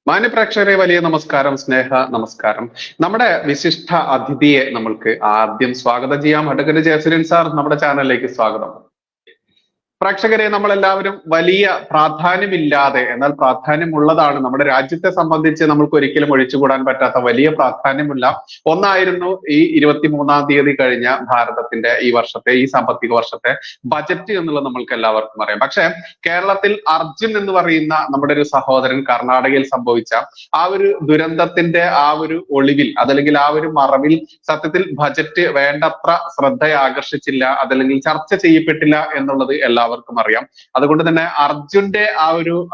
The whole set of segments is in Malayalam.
മാന്യപ്രേക്ഷകരെ വലിയ നമസ്കാരം, സ്നേഹ നമസ്കാരം. നമ്മുടെ വിശിഷ്ട അതിഥിയെ നമ്മൾക്ക് ആദ്യം സ്വാഗതം ചെയ്യാം. അഡ്വക്കേറ്റ് ജയസുരൻ സാർ, നമ്മുടെ ചാനലിലേക്ക് സ്വാഗതം. പ്രേക്ഷകരെ, നമ്മളെല്ലാവരും വലിയ പ്രാധാന്യമില്ലാതെ എന്നാൽ പ്രാധാന്യമുള്ളതാണ്, നമ്മുടെ രാജ്യത്തെ സംബന്ധിച്ച് നമുക്ക് ഒരിക്കലും ഒഴിച്ചുകൂടാൻ പറ്റാത്ത വലിയ പ്രാധാന്യമുള്ള ഒന്നായിരുന്നു ഈ 23-ാം തീയതി കഴിഞ്ഞ ഭാരതത്തിന്റെ ഈ സാമ്പത്തിക വർഷത്തെ ബജറ്റ് എന്നുള്ളത് നമ്മൾക്ക് എല്ലാവർക്കും അറിയാം. പക്ഷെ കേരളത്തിൽ അർജുൻ എന്ന് പറയുന്ന നമ്മുടെ ഒരു സഹോദരൻ കർണാടകയിൽ സംഭവിച്ച ആ ഒരു ദുരന്തത്തിന്റെ ആ ഒരു ഒളിവിൽ, അതല്ലെങ്കിൽ ആ ഒരു മറവിൽ സത്യത്തിൽ ബജറ്റ് വേണ്ടത്ര ശ്രദ്ധ ആകർഷിച്ചില്ല, അതല്ലെങ്കിൽ ചർച്ച ചെയ്യപ്പെട്ടില്ല എന്നുള്ളത് എല്ലാവർക്കും അറിയാം. അതുകൊണ്ട് തന്നെ അർജുന്റെ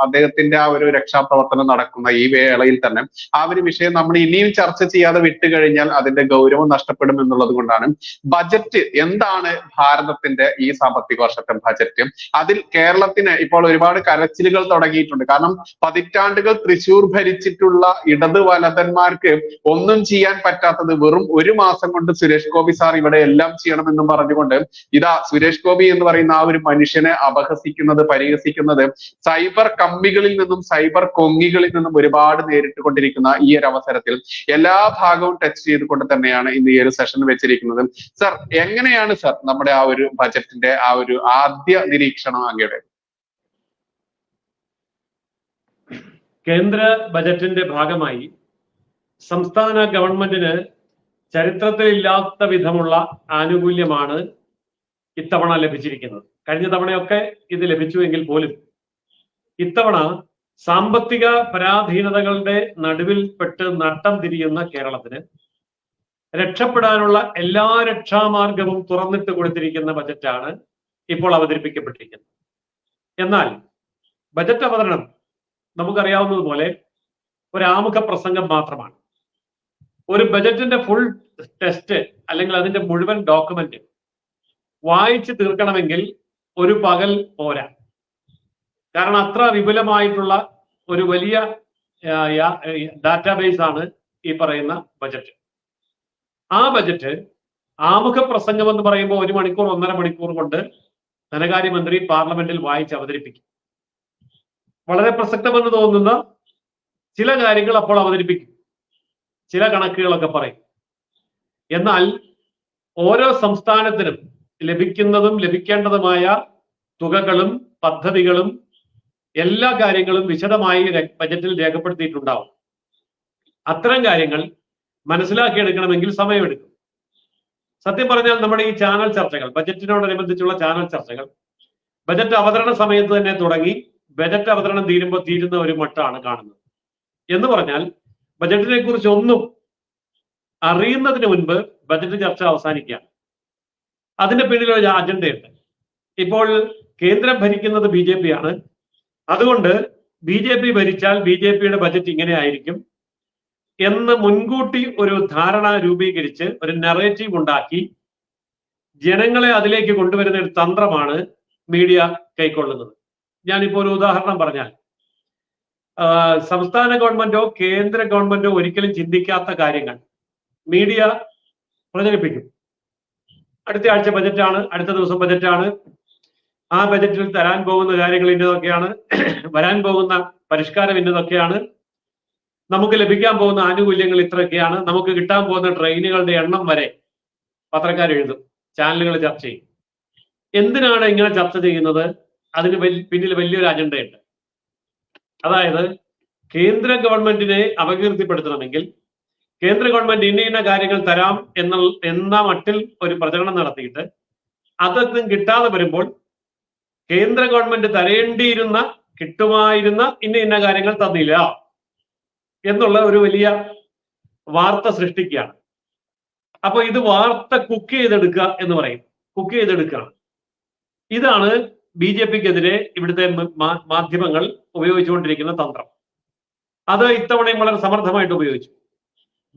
അദ്ദേഹത്തിന്റെ ആ ഒരു രക്ഷാപ്രവർത്തനം നടക്കുന്ന ഈ വേളയിൽ തന്നെ ആ ഒരു വിഷയം നമ്മൾ ഇനിയും ചർച്ച ചെയ്യാതെ വിട്ടുകഴിഞ്ഞാൽ അതിന്റെ ഗൗരവം നഷ്ടപ്പെടും എന്നുള്ളത് കൊണ്ടാണ് ബജറ്റ് എന്താണ്, ഭാരതത്തിന്റെ ഈ സാമ്പത്തിക വർഷത്തെ ബജറ്റ്, അതിൽ കേരളത്തിന് ഇപ്പോൾ ഒരുപാട് കരച്ചിലുകൾ തുടങ്ങിയിട്ടുണ്ട്. കാരണം പതിറ്റാണ്ടുകൾ തൃശ്ശൂർ ഭരിച്ചിട്ടുള്ള ഇടത് വലതന്മാർക്ക് ഒന്നും ചെയ്യാൻ പറ്റാത്തത് വെറും ഒരു മാസം കൊണ്ട് സുരേഷ് ഗോപി സാർ ഇവിടെ എല്ലാം ചെയ്യണമെന്നും പറഞ്ഞുകൊണ്ട് ഇതാ സുരേഷ് ഗോപി എന്ന് പറയുന്ന ആ ഒരു മനുഷ്യനെ അപഹസിക്കുന്നത്, പരിഹസിക്കുന്നത് സൈബർ കമ്മികളിൽ നിന്നും സൈബർ കൊങ്ങികളിൽ നിന്നും ഒരുപാട് നേരിട്ടുകൊണ്ടിരിക്കുന്ന ഈ ഒരു അവസരത്തിൽ എല്ലാ ഭാഗവും ടച്ച് ചെയ്തുകൊണ്ട് തന്നെയാണ് ഇന്ന് ഈ ഒരു സെഷൻ വെച്ചിരിക്കുന്നത്. സർ, എങ്ങനെയാണ് സർ നമ്മുടെ ആ ഒരു ബജറ്റിന്റെ ആ ഒരു ആദ്യ നിരീക്ഷണം അങ്ങയുടെ? കേന്ദ്ര ബജറ്റിന്റെ ഭാഗമായി സംസ്ഥാന ഗവൺമെന്റിന് ചരിത്രത്തിലില്ലാത്ത വിധമുള്ള ആനുകൂല്യമാണ് ഇത്തവണ ലഭിച്ചിരിക്കുന്നത്. കഴിഞ്ഞ തവണയൊക്കെ ഇത് ലഭിച്ചുവെങ്കിൽ പോലും ഇത്തവണ സാമ്പത്തിക പരാധീനതകളുടെ നടുവിൽപ്പെട്ട് നട്ടം തിരിയുന്ന കേരളത്തിന് രക്ഷപ്പെടാനുള്ള എല്ലാ രക്ഷാമാർഗവും തുറന്നിട്ട് കൊടുത്തിരിക്കുന്ന ബജറ്റാണ് ഇപ്പോൾ അവതരിപ്പിക്കപ്പെട്ടിരിക്കുന്നത്. എന്നാൽ ബജറ്റ് അവതരണം നമുക്കറിയാവുന്നതുപോലെ ഒരു ആമുഖ പ്രസംഗം മാത്രമാണ്. ഒരു ബജറ്റിന്റെ ഫുൾ ടെസ്റ്റ് അല്ലെങ്കിൽ അതിന്റെ മുഴുവൻ ഡോക്യുമെന്റ് വായിച്ചു തീർക്കണമെങ്കിൽ ഒരു പകൽ പോരാ. കാരണം അത്ര വിപുലമായിട്ടുള്ള ഒരു വലിയ ഡാറ്റാബേസ് ആണ് ഈ പറയുന്ന ബജറ്റ്. ആ ബജറ്റ് ആമുഖ പ്രസംഗം എന്ന് പറയുമ്പോൾ 1 മണിക്കൂർ 1.5 മണിക്കൂർ കൊണ്ട് ധനകാര്യമന്ത്രി പാർലമെന്റിൽ വായിച്ച് അവതരിപ്പിക്കും. വളരെ പ്രസക്തമെന്ന് തോന്നുന്ന ചില കാര്യങ്ങൾ അപ്പോൾ അവതരിപ്പിക്കും, ചില കണക്കുകളൊക്കെ പറയും. എന്നാൽ ഓരോ സംസ്ഥാനത്തിനും ലഭിക്കുന്നതും ലഭിക്കേണ്ടതുമായ തുകകളും പദ്ധതികളും എല്ലാ കാര്യങ്ങളും വിശദമായി ബജറ്റിൽ രേഖപ്പെടുത്തിയിട്ടുണ്ടാവും. അത്തരം കാര്യങ്ങൾ മനസ്സിലാക്കിയെടുക്കണമെങ്കിൽ സമയമെടുക്കും. സത്യം പറഞ്ഞാൽ നമ്മുടെ ഈ ചാനൽ ചർച്ചകൾ, ബജറ്റിനോടനുബന്ധിച്ചുള്ള ചാനൽ ചർച്ചകൾ ബജറ്റ് അവതരണ സമയത്ത് തന്നെ തുടങ്ങി ബജറ്റ് അവതരണം തീരുന്ന ഒരു മട്ടാണ് കാണുന്നത്. എന്ന് പറഞ്ഞാൽ ബജറ്റിനെ കുറിച്ച് ഒന്നും അറിയുന്നതിന് മുൻപ് ബജറ്റ് ചർച്ച അവസാനിക്കുകയാണ്. അതിന്റെ പിന്നിൽ ഒരു അജണ്ടയുണ്ട്. ഇപ്പോൾ കേന്ദ്രം ഭരിക്കുന്നത് BJP ആണ്. അതുകൊണ്ട് BJP ഭരിച്ചാൽ BJPയുടെ ബജറ്റ് ഇങ്ങനെ ആയിരിക്കും എന്ന് മുൻകൂട്ടി ഒരു ധാരണ രൂപീകരിച്ച് ഒരു നറേറ്റീവ് ഉണ്ടാക്കി ജനങ്ങളെ അതിലേക്ക് കൊണ്ടുവരുന്ന ഒരു തന്ത്രമാണ് മീഡിയ കൈക്കൊള്ളുന്നത്. ഞാനിപ്പോൾ ഒരു ഉദാഹരണം പറഞ്ഞാൽ, സംസ്ഥാന ഗവൺമെന്റോ കേന്ദ്ര ഗവൺമെന്റോ ഒരിക്കലും ചിന്തിക്കാത്ത കാര്യങ്ങൾ മീഡിയ പ്രചരിപ്പിക്കും. അടുത്ത ആഴ്ച ബജറ്റാണ്, അടുത്ത ദിവസം ബജറ്റാണ്, ആ ബജറ്റിൽ തരാൻ പോകുന്ന കാര്യങ്ങൾ ഇന്നതൊക്കെയാണ്, വരാൻ പോകുന്ന പരിഷ്കാരം ഇന്നതൊക്കെയാണ്, നമുക്ക് ലഭിക്കാൻ പോകുന്ന ആനുകൂല്യങ്ങൾ ഇത്രയൊക്കെയാണ്, നമുക്ക് കിട്ടാൻ പോകുന്ന ട്രെയിനുകളുടെ എണ്ണം വരെ പത്രക്കാർ എഴുതും, ചാനലുകൾ ചർച്ച ചെയ്യും. എന്തിനാണ് ഇങ്ങനെ ചർച്ച ചെയ്യുന്നത്? അതിന് പിന്നിൽ വലിയൊരു അജണ്ടയുണ്ട്. അതായത് കേന്ദ്ര ഗവൺമെന്റിനെ അപകീർത്തിപ്പെടുത്തണമെങ്കിൽ കേന്ദ്ര ഗവൺമെന്റ് ഇന്ന കാര്യങ്ങൾ തരാം എന്ന മട്ടിൽ ഒരു പ്രചരണം നടത്തിയിട്ട് അതൊന്നും കിട്ടാതെ വരുമ്പോൾ കേന്ദ്ര ഗവൺമെന്റ് തരേണ്ടിയിരുന്ന, കിട്ടുമായിരുന്ന ഇന്ന കാര്യങ്ങൾ തന്നില്ല എന്നുള്ള ഒരു വലിയ വാർത്ത സൃഷ്ടിക്കുകയാണ്. അപ്പൊ ഇത് വാർത്ത കുക്ക് ചെയ്തെടുക്കുക എന്ന് പറയും, കുക്ക് ചെയ്തെടുക്കുകയാണ്. ഇതാണ് BJPക്കെതിരെ ഇവിടുത്തെ മാധ്യമങ്ങൾ ഉപയോഗിച്ചുകൊണ്ടിരിക്കുന്ന തന്ത്രം. അത് ഇത്തവണയും വളരെ സമർത്ഥമായിട്ട് ഉപയോഗിച്ചു.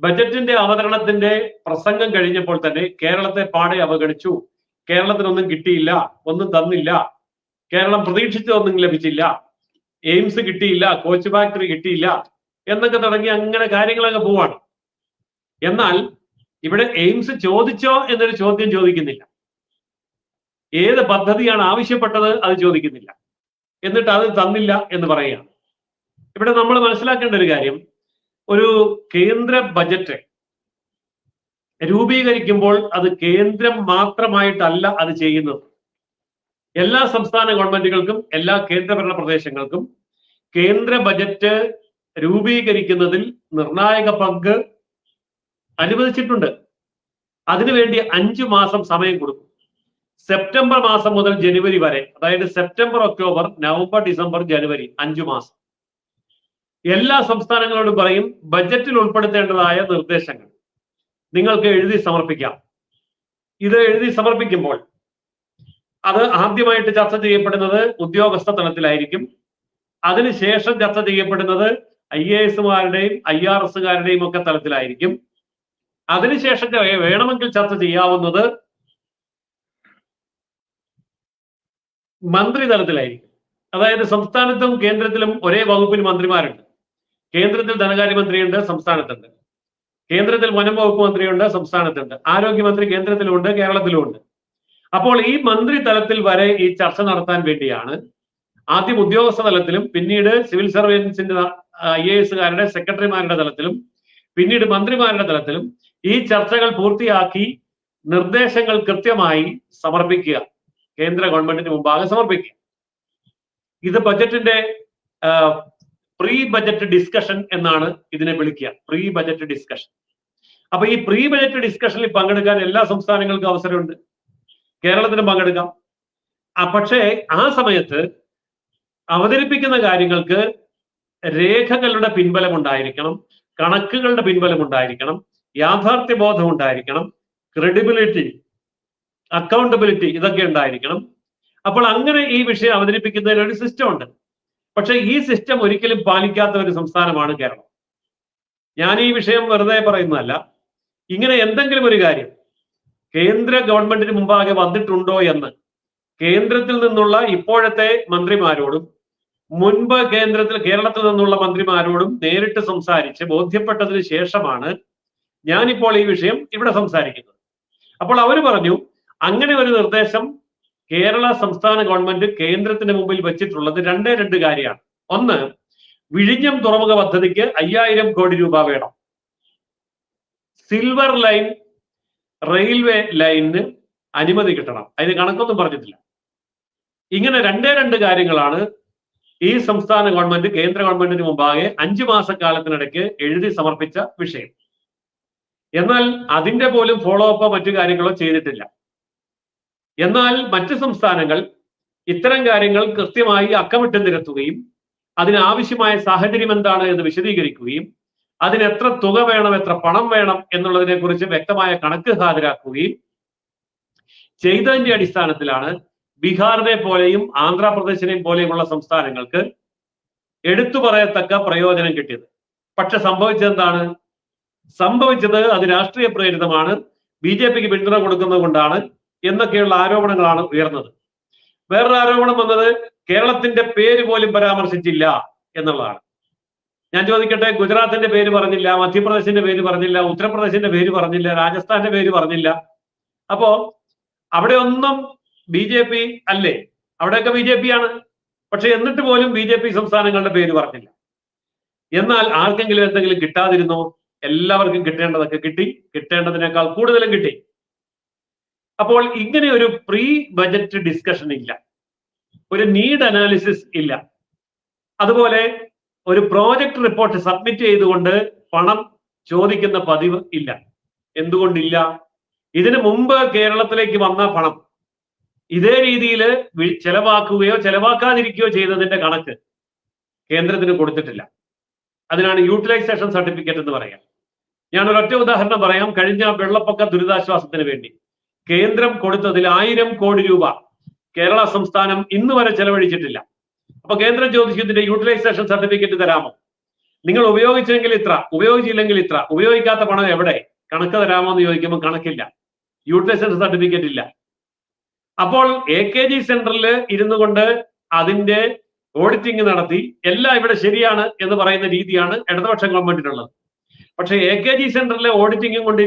ബജറ്റിന്റെ അവതരണത്തിന്റെ പ്രസംഗം കഴിഞ്ഞപ്പോൾ തന്നെ കേരളത്തെ പാടെ അവഗണിച്ചു. കേരളത്തിനൊന്നും കിട്ടിയില്ല, ഒന്നും തന്നില്ല, കേരളം പ്രതീക്ഷിച്ചതൊന്നും ലഭിച്ചില്ല, എയിംസ് കിട്ടിയില്ല, കോച്ച് ഫാക്ടറി കിട്ടിയില്ല എന്നൊക്കെ തുടങ്ങി അങ്ങനെ കാര്യങ്ങളൊക്കെ പോവാണ്. എന്നാൽ ഇവിടെ എയിംസ് ചോദിച്ചോ എന്നൊരു ചോദ്യം ചോദിക്കുന്നില്ല. ഏത് പദ്ധതിയാണ് ആവശ്യപ്പെട്ടത് അത് ചോദിക്കുന്നില്ല. എന്നിട്ട് അത് തന്നില്ല എന്ന് പറയുകയാണ്. ഇവിടെ നമ്മൾ മനസ്സിലാക്കേണ്ട ഒരു കാര്യം, ഒരു കേന്ദ്ര ബജറ്റ് രൂപീകരിക്കുമ്പോൾ അത് കേന്ദ്രം മാത്രമായിട്ടല്ല അത് ചെയ്യുന്നത്. എല്ലാ സംസ്ഥാന ഗവൺമെന്റുകൾക്കും എല്ലാ കേന്ദ്രഭരണ പ്രദേശങ്ങൾക്കും കേന്ദ്ര ബജറ്റ് രൂപീകരിക്കുന്നതിൽ നിർണായക പങ്ക് അനുവദിച്ചിട്ടുണ്ട്. അതിനുവേണ്ടി 5 മാസം സമയം കൊടുക്കും. സെപ്റ്റംബർ മാസം മുതൽ ജനുവരി വരെ, അതായത് സെപ്റ്റംബർ, ഒക്ടോബർ, നവംബർ, ഡിസംബർ, ജനുവരി, 5 മാസം എല്ലാ സംസ്ഥാനങ്ങളോടും പറയും ബജറ്റിൽ ഉൾപ്പെടുത്തേണ്ടതായ നിർദ്ദേശങ്ങൾ നിങ്ങൾക്ക് എഴുതി സമർപ്പിക്കാം. ഇത് എഴുതി സമർപ്പിക്കുമ്പോൾ അത് ആദ്യമായിട്ട് ചർച്ച ചെയ്യപ്പെടുന്നത് ഉദ്യോഗസ്ഥ തലത്തിലായിരിക്കും. അതിനുശേഷം ചർച്ച ചെയ്യപ്പെടുന്നത് IAS-മാരുടെയും IRS-കാരുടെയും ഒക്കെ തലത്തിലായിരിക്കും. അതിനുശേഷം വേണമെങ്കിൽ ചർച്ച ചെയ്യാവുന്നത് മന്ത്രിതലത്തിലായിരിക്കും. അതായത് സംസ്ഥാനത്തും കേന്ദ്രത്തിലും ഒരേ വകുപ്പിൽ മന്ത്രിമാരുണ്ട്. കേന്ദ്രത്തിൽ ധനകാര്യമന്ത്രിയുണ്ട്, സംസ്ഥാനത്തുണ്ട്. കേന്ദ്രത്തിൽ വനം വകുപ്പ് മന്ത്രിയുണ്ട്, സംസ്ഥാനത്തുണ്ട്. ആരോഗ്യമന്ത്രി കേന്ദ്രത്തിലുമുണ്ട്, കേരളത്തിലുമുണ്ട്. അപ്പോൾ ഈ മന്ത്രി തലത്തിൽ വരെ ഈ ചർച്ച നടത്താൻ വേണ്ടിയാണ് ആദ്യം ഉദ്യോഗസ്ഥ തലത്തിലും പിന്നീട് സിവിൽ സർവീസിന്റെ IAS-കാരുടെ സെക്രട്ടറിമാരുടെ തലത്തിലും പിന്നീട് മന്ത്രിമാരുടെ തലത്തിലും ഈ ചർച്ചകൾ പൂർത്തിയാക്കി നിർദ്ദേശങ്ങൾ കൃത്യമായി സമർപ്പിക്കുക, കേന്ദ്ര ഗവൺമെന്റിന് മുമ്പാകെ സമർപ്പിക്കുക. ഇത് ബജറ്റിന്റെ പ്രീ ബജറ്റ് ഡിസ്കഷൻ എന്നാണ് ഇതിനെ വിളിക്കുക, പ്രീ ബജറ്റ് ഡിസ്കഷൻ. അപ്പൊ ഈ പ്രീ ബജറ്റ് ഡിസ്കഷനിൽ പങ്കെടുക്കാൻ എല്ലാ സംസ്ഥാനങ്ങൾക്കും അവസരമുണ്ട്, കേരളത്തിന് പങ്കെടുക്കാം. പക്ഷേ ആ സമയത്ത് അവതരിപ്പിക്കുന്ന കാര്യങ്ങൾക്ക് രേഖകളുടെ പിൻബലം ഉണ്ടായിരിക്കണം, കണക്കുകളുടെ പിൻബലം ഉണ്ടായിരിക്കണം, യാഥാർത്ഥ്യബോധം ഉണ്ടായിരിക്കണം, ക്രെഡിബിലിറ്റി, അക്കൗണ്ടബിലിറ്റി ഇതൊക്കെ ഉണ്ടായിരിക്കണം. അപ്പോൾ അങ്ങനെ ഈ വിഷയം അവതരിപ്പിക്കുന്നതിന് ഒരു സിസ്റ്റം ഉണ്ട്. പക്ഷെ ഈ സിസ്റ്റം ഒരിക്കലും പാലിക്കാത്ത ഒരു സംസ്ഥാനമാണ് കേരളം. ഞാൻ ഈ വിഷയം വെറുതെ പറയുന്നതല്ല. ഇങ്ങനെ എന്തെങ്കിലും ഒരു കാര്യം കേന്ദ്ര ഗവൺമെന്റിന് മുമ്പാകെ വന്നിട്ടുണ്ടോ എന്ന് കേന്ദ്രത്തിൽ നിന്നുള്ള ഇപ്പോഴത്തെ മന്ത്രിമാരോടും മുൻപ് കേരളത്തിൽ നിന്നുള്ള മന്ത്രിമാരോടും നേരിട്ട് സംസാരിച്ച് ബോധ്യപ്പെട്ടതിന് ശേഷമാണ് ഞാനിപ്പോൾ ഈ വിഷയം ഇവിടെ സംസാരിക്കുന്നത്. അപ്പോൾ അവർ പറഞ്ഞു അങ്ങനെ ഒരു നിർദ്ദേശം കേരള സംസ്ഥാന ഗവൺമെന്റ് കേന്ദ്രത്തിന് മുമ്പിൽ വെച്ചിട്ടുള്ളത് രണ്ട് കാര്യമാണ്. ഒന്ന്, വിഴിഞ്ഞം തുറമുഖ പദ്ധതിക്ക് 5000 കോടി രൂപ വേണം. സിൽവർ ലൈൻ റെയിൽവേ ലൈനിന് അനുമതി കിട്ടണം. അതിന് കണക്കൊന്നും പറഞ്ഞിട്ടില്ല. ഇങ്ങനെ രണ്ട് കാര്യങ്ങളാണ് ഈ സംസ്ഥാന ഗവൺമെന്റ് കേന്ദ്ര ഗവൺമെന്റിന് മുമ്പാകെ 5 മാസക്കാലത്തിനിടയ്ക്ക് എഴുതി സമർപ്പിച്ച വിഷയം. എന്നാൽ അതിന്റെ പോലും ഫോളോ അപ്പോ മറ്റു കാര്യങ്ങളോ ചെയ്തിട്ടില്ല. എന്നാൽ മറ്റ് സംസ്ഥാനങ്ങൾ ഇത്തരം കാര്യങ്ങൾ കൃത്യമായി അക്കമിട്ട് നിരത്തുകയും അതിനാവശ്യമായ സാഹചര്യം എന്താണ് എന്ന് വിശദീകരിക്കുകയും അതിന് എത്ര തുക വേണം, എത്ര പണം വേണം എന്നുള്ളതിനെ കുറിച്ച് വ്യക്തമായ കണക്ക് ഹാജരാക്കുകയും ചെയ്തതിന്റെ അടിസ്ഥാനത്തിലാണ് ബീഹാറിനെ പോലെയും ആന്ധ്രാപ്രദേശിനെയും പോലെയുമുള്ള സംസ്ഥാനങ്ങൾക്ക് എടുത്തു പറയത്തക്ക പ്രയോജനം കിട്ടിയത്. പക്ഷെ സംഭവിച്ചത് അത് രാഷ്ട്രീയ പ്രേരിതമാണ്, BJPക്ക് പിന്തുണ കൊടുക്കുന്നത് കൊണ്ടാണ് എന്നൊക്കെയുള്ള ആരോപണങ്ങളാണ് ഉയർന്നത്. വേറൊരു ആരോപണം വന്നത് കേരളത്തിന്റെ പേര് പോലും പരാമർശിച്ചില്ല എന്നുള്ളതാണ്. ഞാൻ ചോദിക്കട്ടെ, ഗുജറാത്തിന്റെ പേര് പറഞ്ഞില്ല, മധ്യപ്രദേശിന്റെ പേര് പറഞ്ഞില്ല, ഉത്തർപ്രദേശിന്റെ പേര് പറഞ്ഞില്ല, രാജസ്ഥാന്റെ പേര് പറഞ്ഞില്ല. അപ്പോ അവിടെ ഒന്നും BJP അല്ലേ? അവിടെയൊക്കെ BJP ആണ്. പക്ഷെ എന്നിട്ട് പോലും BJP സംസ്ഥാനങ്ങളുടെ പേര് പറഞ്ഞില്ല. എന്നാൽ ആർക്കെങ്കിലും എന്തെങ്കിലും കിട്ടാതിരുന്നോ? എല്ലാവർക്കും കിട്ടേണ്ടതൊക്കെ കിട്ടി, കിട്ടേണ്ടതിനേക്കാൾ കൂടുതലും കിട്ടി. അപ്പോൾ ഇങ്ങനെ ഒരു പ്രീ ബജറ്റ് ഡിസ്കഷൻ ഇല്ല, ഒരു നീഡ് അനാലിസിസ് ഇല്ല, അതുപോലെ ഒരു പ്രോജക്ട് റിപ്പോർട്ട് സബ്മിറ്റ് ചെയ്തുകൊണ്ട് പണം ചോദിക്കുന്ന പതിവ് ഇല്ല. എന്തുകൊണ്ടില്ല? ഇതിനു മുമ്പ് കേരളത്തിലേക്ക് വന്ന പണം ഇതേ രീതിയിൽ ചെലവാക്കുകയോ ചെലവാക്കാതിരിക്കുകയോ ചെയ്തതിന്റെ കണക്ക് കേന്ദ്രത്തിന് കൊടുത്തിട്ടില്ല. അതിനാണ് യൂട്ടിലൈസേഷൻ സർട്ടിഫിക്കറ്റ് എന്ന് പറയാം. ഞാൻ ഒരൊറ്റ ഉദാഹരണം പറയാം. കഴിഞ്ഞ വെള്ളപ്പൊക്ക ദുരിതാശ്വാസത്തിന് വേണ്ടി കേന്ദ്രം കൊടുത്തതിൽ 1000 കോടി രൂപ കേരള സംസ്ഥാനം ഇന്ന് വരെ ചെലവഴിച്ചിട്ടില്ല. അപ്പൊ കേന്ദ്രം ചോദിച്ചു, ഇതിന്റെ യൂട്ടിലൈസേഷൻ സർട്ടിഫിക്കറ്റ് തരാമോ? നിങ്ങൾ ഉപയോഗിച്ചെങ്കിൽ ഇത്ര, ഉപയോഗിച്ചില്ലെങ്കിൽ ഇത്ര, ഉപയോഗിക്കാത്ത പണം എവിടെ, കണക്ക് തരാമോ എന്ന് ചോദിക്കുമ്പോൾ കണക്കില്ല, യൂട്ടിലൈസേഷൻ സർട്ടിഫിക്കറ്റ് ഇല്ല. അപ്പോൾ AKG സെന്ററിൽ ഇരുന്നു കൊണ്ട് അതിന്റെ ഓഡിറ്റിംഗ് നടത്തി എല്ലാം ഇവിടെ ശരിയാണ് എന്ന് പറയുന്ന രീതിയാണ് ഇടതുപക്ഷ ഗവൺമെന്റിനുള്ളത്. പക്ഷെ AKG സെന്ററിലെ ഓഡിറ്റിംഗും കൊണ്ട്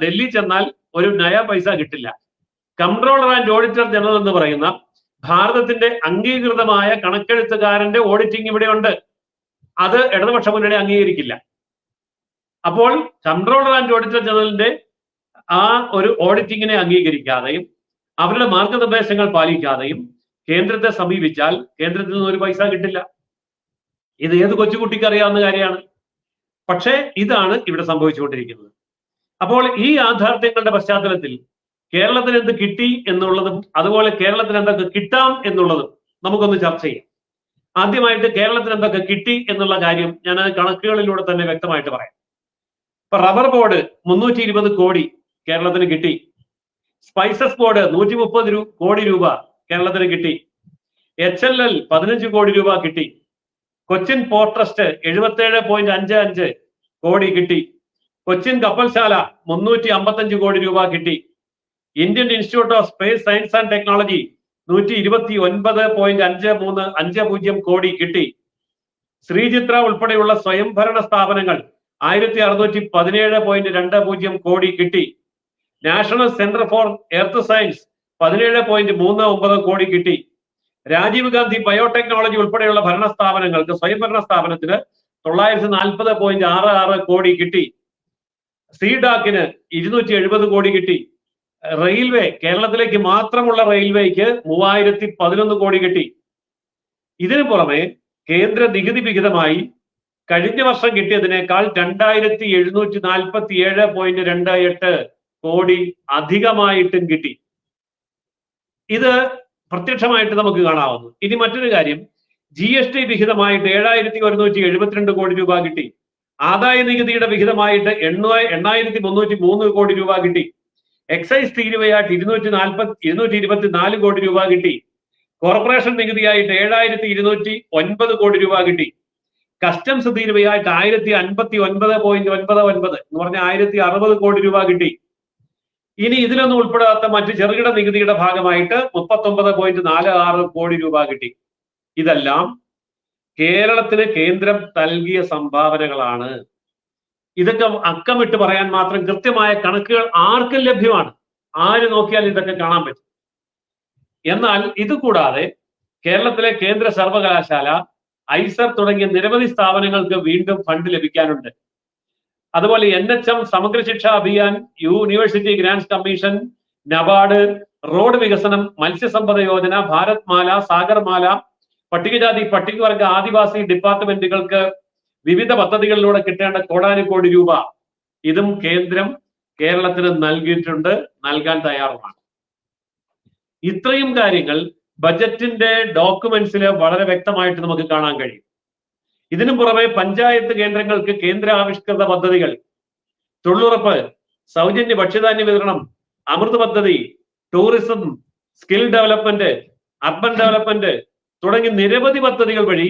ഡൽഹി ചെന്നാൽ ഒരു നയ പൈസ കിട്ടില്ല. കംട്രോളർ ആൻഡ് ഓഡിറ്റർ ജനറൽ എന്ന് പറയുന്ന ഭാരതത്തിന്റെ അംഗീകൃതമായ കണക്കെഴുത്തുകാരന്റെ ഓഡിറ്റിംഗ് ഇവിടെ ഉണ്ട്. അത് ഇടതുപക്ഷ മുന്നണി അംഗീകരിക്കില്ല. അപ്പോൾ കൺട്രോളർ ആൻഡ് ഓഡിറ്റർ ജനറലിന്റെ ആ ഒരു ഓഡിറ്റിങ്ങിനെ അംഗീകരിക്കാതെയും അവരുടെ മാർഗനിർദ്ദേശങ്ങൾ പാലിക്കാതെയും കേന്ദ്രത്തെ സമീപിച്ചാൽ കേന്ദ്രത്തിൽ നിന്ന് ഒരു പൈസ കിട്ടില്ല. ഇത് ഏത് കൊച്ചുകുട്ടിക്ക് അറിയാവുന്ന കാര്യമാണ്. പക്ഷേ ഇതാണ് ഇവിടെ സംഭവിച്ചുകൊണ്ടിരിക്കുന്നത്. അപ്പോൾ ഈ യാഥാർത്ഥ്യങ്ങളുടെ പശ്ചാത്തലത്തിൽ കേരളത്തിന് എന്ത് കിട്ടി എന്നുള്ളതും അതുപോലെ കേരളത്തിന് എന്തൊക്കെ കിട്ടാം എന്നുള്ളതും നമുക്കൊന്ന് ചർച്ച ചെയ്യാം. ആദ്യമായിട്ട് കേരളത്തിന് എന്തൊക്കെ കിട്ടി എന്നുള്ള കാര്യം ഞാൻ കണക്കുകളിലൂടെ തന്നെ വ്യക്തമായിട്ട് പറയാം. ഇപ്പൊ റബ്ബർ ബോർഡ് 320 കോടി കേരളത്തിന് കിട്ടി. സ്പൈസസ് ബോർഡ് 130 കോടി രൂപ കേരളത്തിന് കിട്ടി. HLL 15 കോടി രൂപ കിട്ടി. കൊച്ചിൻ പോർട്ട് ട്രസ്റ്റ് 77.55 കോടി കിട്ടി. കൊച്ചിൻ കപ്പൽശാല 355 കോടി രൂപ കിട്ടി. Indian institute of space science and technology 129.5350 കോടി കിട്ടി. ശ്രീചിത്ര ഉൾപ്പെടെയുള്ള സ്വയംഭരണ സ്ഥാപനങ്ങൾ 1617.20 കോടി കിട്ടി. National centre for earth science 17.39 കോടി കിട്ടി. രാജീവ് ഗാന്ധി ബയോടെക്നോളജി ഉൾപ്പെടെയുള്ള ഭരണ സ്ഥാപനങ്ങൾക്ക് സ്വയംഭരണ സ്ഥാപനത്തിന് 940.66 കോടി കിട്ടി. സീഡാക്കിന് 270 കോടി കിട്ടി. റെയിൽവേ കേരളത്തിലേക്ക് മാത്രമുള്ള റെയിൽവേക്ക് 3011 കോടി കിട്ടി. ഇതിനു പുറമെ കേന്ദ്ര നികുതി വിഹിതമായി കഴിഞ്ഞ വർഷം കിട്ടിയതിനേക്കാൾ 2747.28 കോടി അധികമായിട്ടും കിട്ടി. ഇത് പ്രത്യക്ഷമായിട്ട് നമുക്ക് കാണാവുന്നു. ഇനി മറ്റൊരു കാര്യം, GST വിഹിതമായിട്ട് 7172 കോടി രൂപ കിട്ടി. ആദായ നികുതിയുടെ വിഹിതമായിട്ട് 8303 കോടി രൂപ കിട്ടി. എക്സൈസ് തീരുവയായിട്ട് 224 കോടി രൂപ കിട്ടി. കോർപ്പറേഷൻ നികുതിയായിട്ട് 7209 കോടി രൂപ കിട്ടി. കസ്റ്റംസ് തീരുവയായിട്ട് 1059.99 എന്ന് പറഞ്ഞ 1060 കോടി രൂപ കിട്ടി. ഇനി ഇതിലൊന്നും ഉൾപ്പെടാത്ത മറ്റ് ചെറുകിട നികുതിയുടെ ഭാഗമായിട്ട് 39.46 കോടി രൂപ കിട്ടി. ഇതെല്ലാം കേരളത്തിന് കേന്ദ്രം നൽകിയ സംഭാവനകളാണ്. ഇതൊക്കെ അക്കമിട്ട് പറയാൻ മാത്രം കൃത്യമായ കണക്കുകൾ ആർക്കും ലഭ്യമാണ്. ആര് നോക്കിയാൽ ഇതൊക്കെ കാണാൻ പറ്റും. എന്നാൽ ഇത് കൂടാതെ കേരളത്തിലെ കേന്ദ്ര സർവകലാശാല, ഐസർ തുടങ്ങിയ നിരവധി സ്ഥാപനങ്ങൾക്ക് വീണ്ടും ഫണ്ട് ലഭിക്കാനുണ്ട്. അതുപോലെ NHM, സമഗ്ര ശിക്ഷാ Abhiyan, university grants commission, NABARD, road വികസനം, മത്സ്യസമ്പദ യോജന, ഭാരത് മാല, സാഗർമാല, പട്ടികജാതി പട്ടികവർഗ ആദിവാസി ഡിപ്പാർട്ട്മെന്റുകൾക്ക് വിവിധ പദ്ധതികളിലൂടെ കിട്ടേണ്ട കോടാനുകോടി രൂപ ഇതും കേന്ദ്രം കേരളത്തിന് നൽകിയിട്ടുണ്ട്, നൽകാൻ തയ്യാറുമാണ്. ഇത്രയും കാര്യങ്ങൾ ബജറ്റിന്റെ ഡോക്യുമെന്റ്സിൽ വളരെ വ്യക്തമായിട്ട് നമുക്ക് കാണാൻ കഴിയും. ഇതിനു പുറമെ പഞ്ചായത്ത് കേന്ദ്രങ്ങൾക്ക് കേന്ദ്ര ആവിഷ്കൃത പദ്ധതികൾ, തൊഴിലുറപ്പ്, സൗജന്യ ഭക്ഷ്യധാന്യ വിതരണം, അമൃത് പദ്ധതി, tourism, skill development, urban development തുടങ്ങി നിരവധി പദ്ധതികൾ വഴി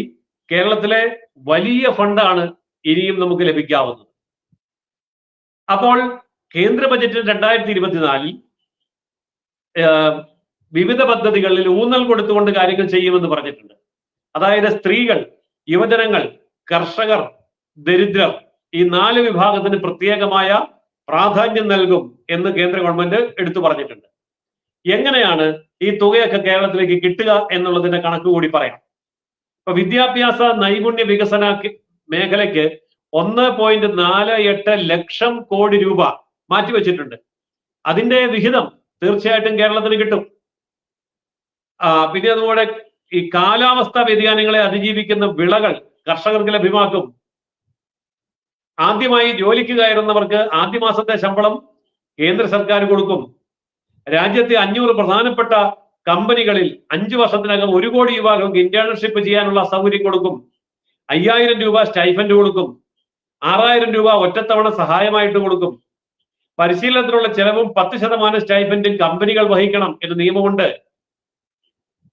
കേരളത്തിലെ വലിയ ഫണ്ടാണ് ഇനിയും നമുക്ക് ലഭിക്കാവുന്നത്. അപ്പോൾ കേന്ദ്ര ബജറ്റിൽ 2024 വിവിധ പദ്ധതികളിൽ ഊന്നൽ കൊടുത്തുകൊണ്ട് കാര്യങ്ങൾ ചെയ്യുമെന്ന് പറഞ്ഞിട്ടുണ്ട്. അതായത് സ്ത്രീകൾ, യുവജനങ്ങൾ, കർഷകർ, ദരിദ്രർ ഈ 4 വിഭാഗത്തിന് പ്രത്യേകമായ പ്രാധാന്യം നൽകും എന്ന് കേന്ദ്ര ഗവൺമെന്റ് എടുത്തു പറഞ്ഞിട്ടുണ്ട്. എങ്ങനെയാണ് ഈ തുകയൊക്കെ കേരളത്തിലേക്ക് കിട്ടുക എന്നുള്ളതിന്റെ കണക്ക് കൂടി പറയാം. ഇപ്പൊ വിദ്യാഭ്യാസ നൈപുണ്യ വികസന മേഖലയ്ക്ക് 1.48 ലക്ഷം കോടി രൂപ മാറ്റിവെച്ചിട്ടുണ്ട്. അതിന്റെ വിഹിതം തീർച്ചയായിട്ടും കേരളത്തിന് കിട്ടും. പിന്നെ അതുപോലെ ഈ കാലാവസ്ഥാ വ്യതിയാനങ്ങളെ അതിജീവിക്കുന്ന വിളകൾ കർഷകർക്ക് ലഭ്യമാക്കും. ആദ്യമായി ജോലിക്ക് കയറുന്നവർക്ക് ആദ്യ മാസത്തെ ശമ്പളം കേന്ദ്ര സർക്കാർ കൊടുക്കും. രാജ്യത്തെ 500 പ്രധാനപ്പെട്ട കമ്പനികളിൽ 5 വർഷത്തിനകം 1 കോടി യുവാക്കൾക്ക് ഇന്റേൺഷിപ്പ് ചെയ്യാനുള്ള സൗകര്യം കൊടുക്കും. 5000 രൂപ സ്റ്റൈഫൻഡ് കൊടുക്കും. 6000 രൂപ ഒറ്റത്തവണ സഹായമായിട്ട് കൊടുക്കും. പരിശീലനത്തിനുള്ള ചെലവും 10% സ്റ്റൈഫൻഡും കമ്പനികൾ വഹിക്കണം എന്ന് നിയമമുണ്ട്.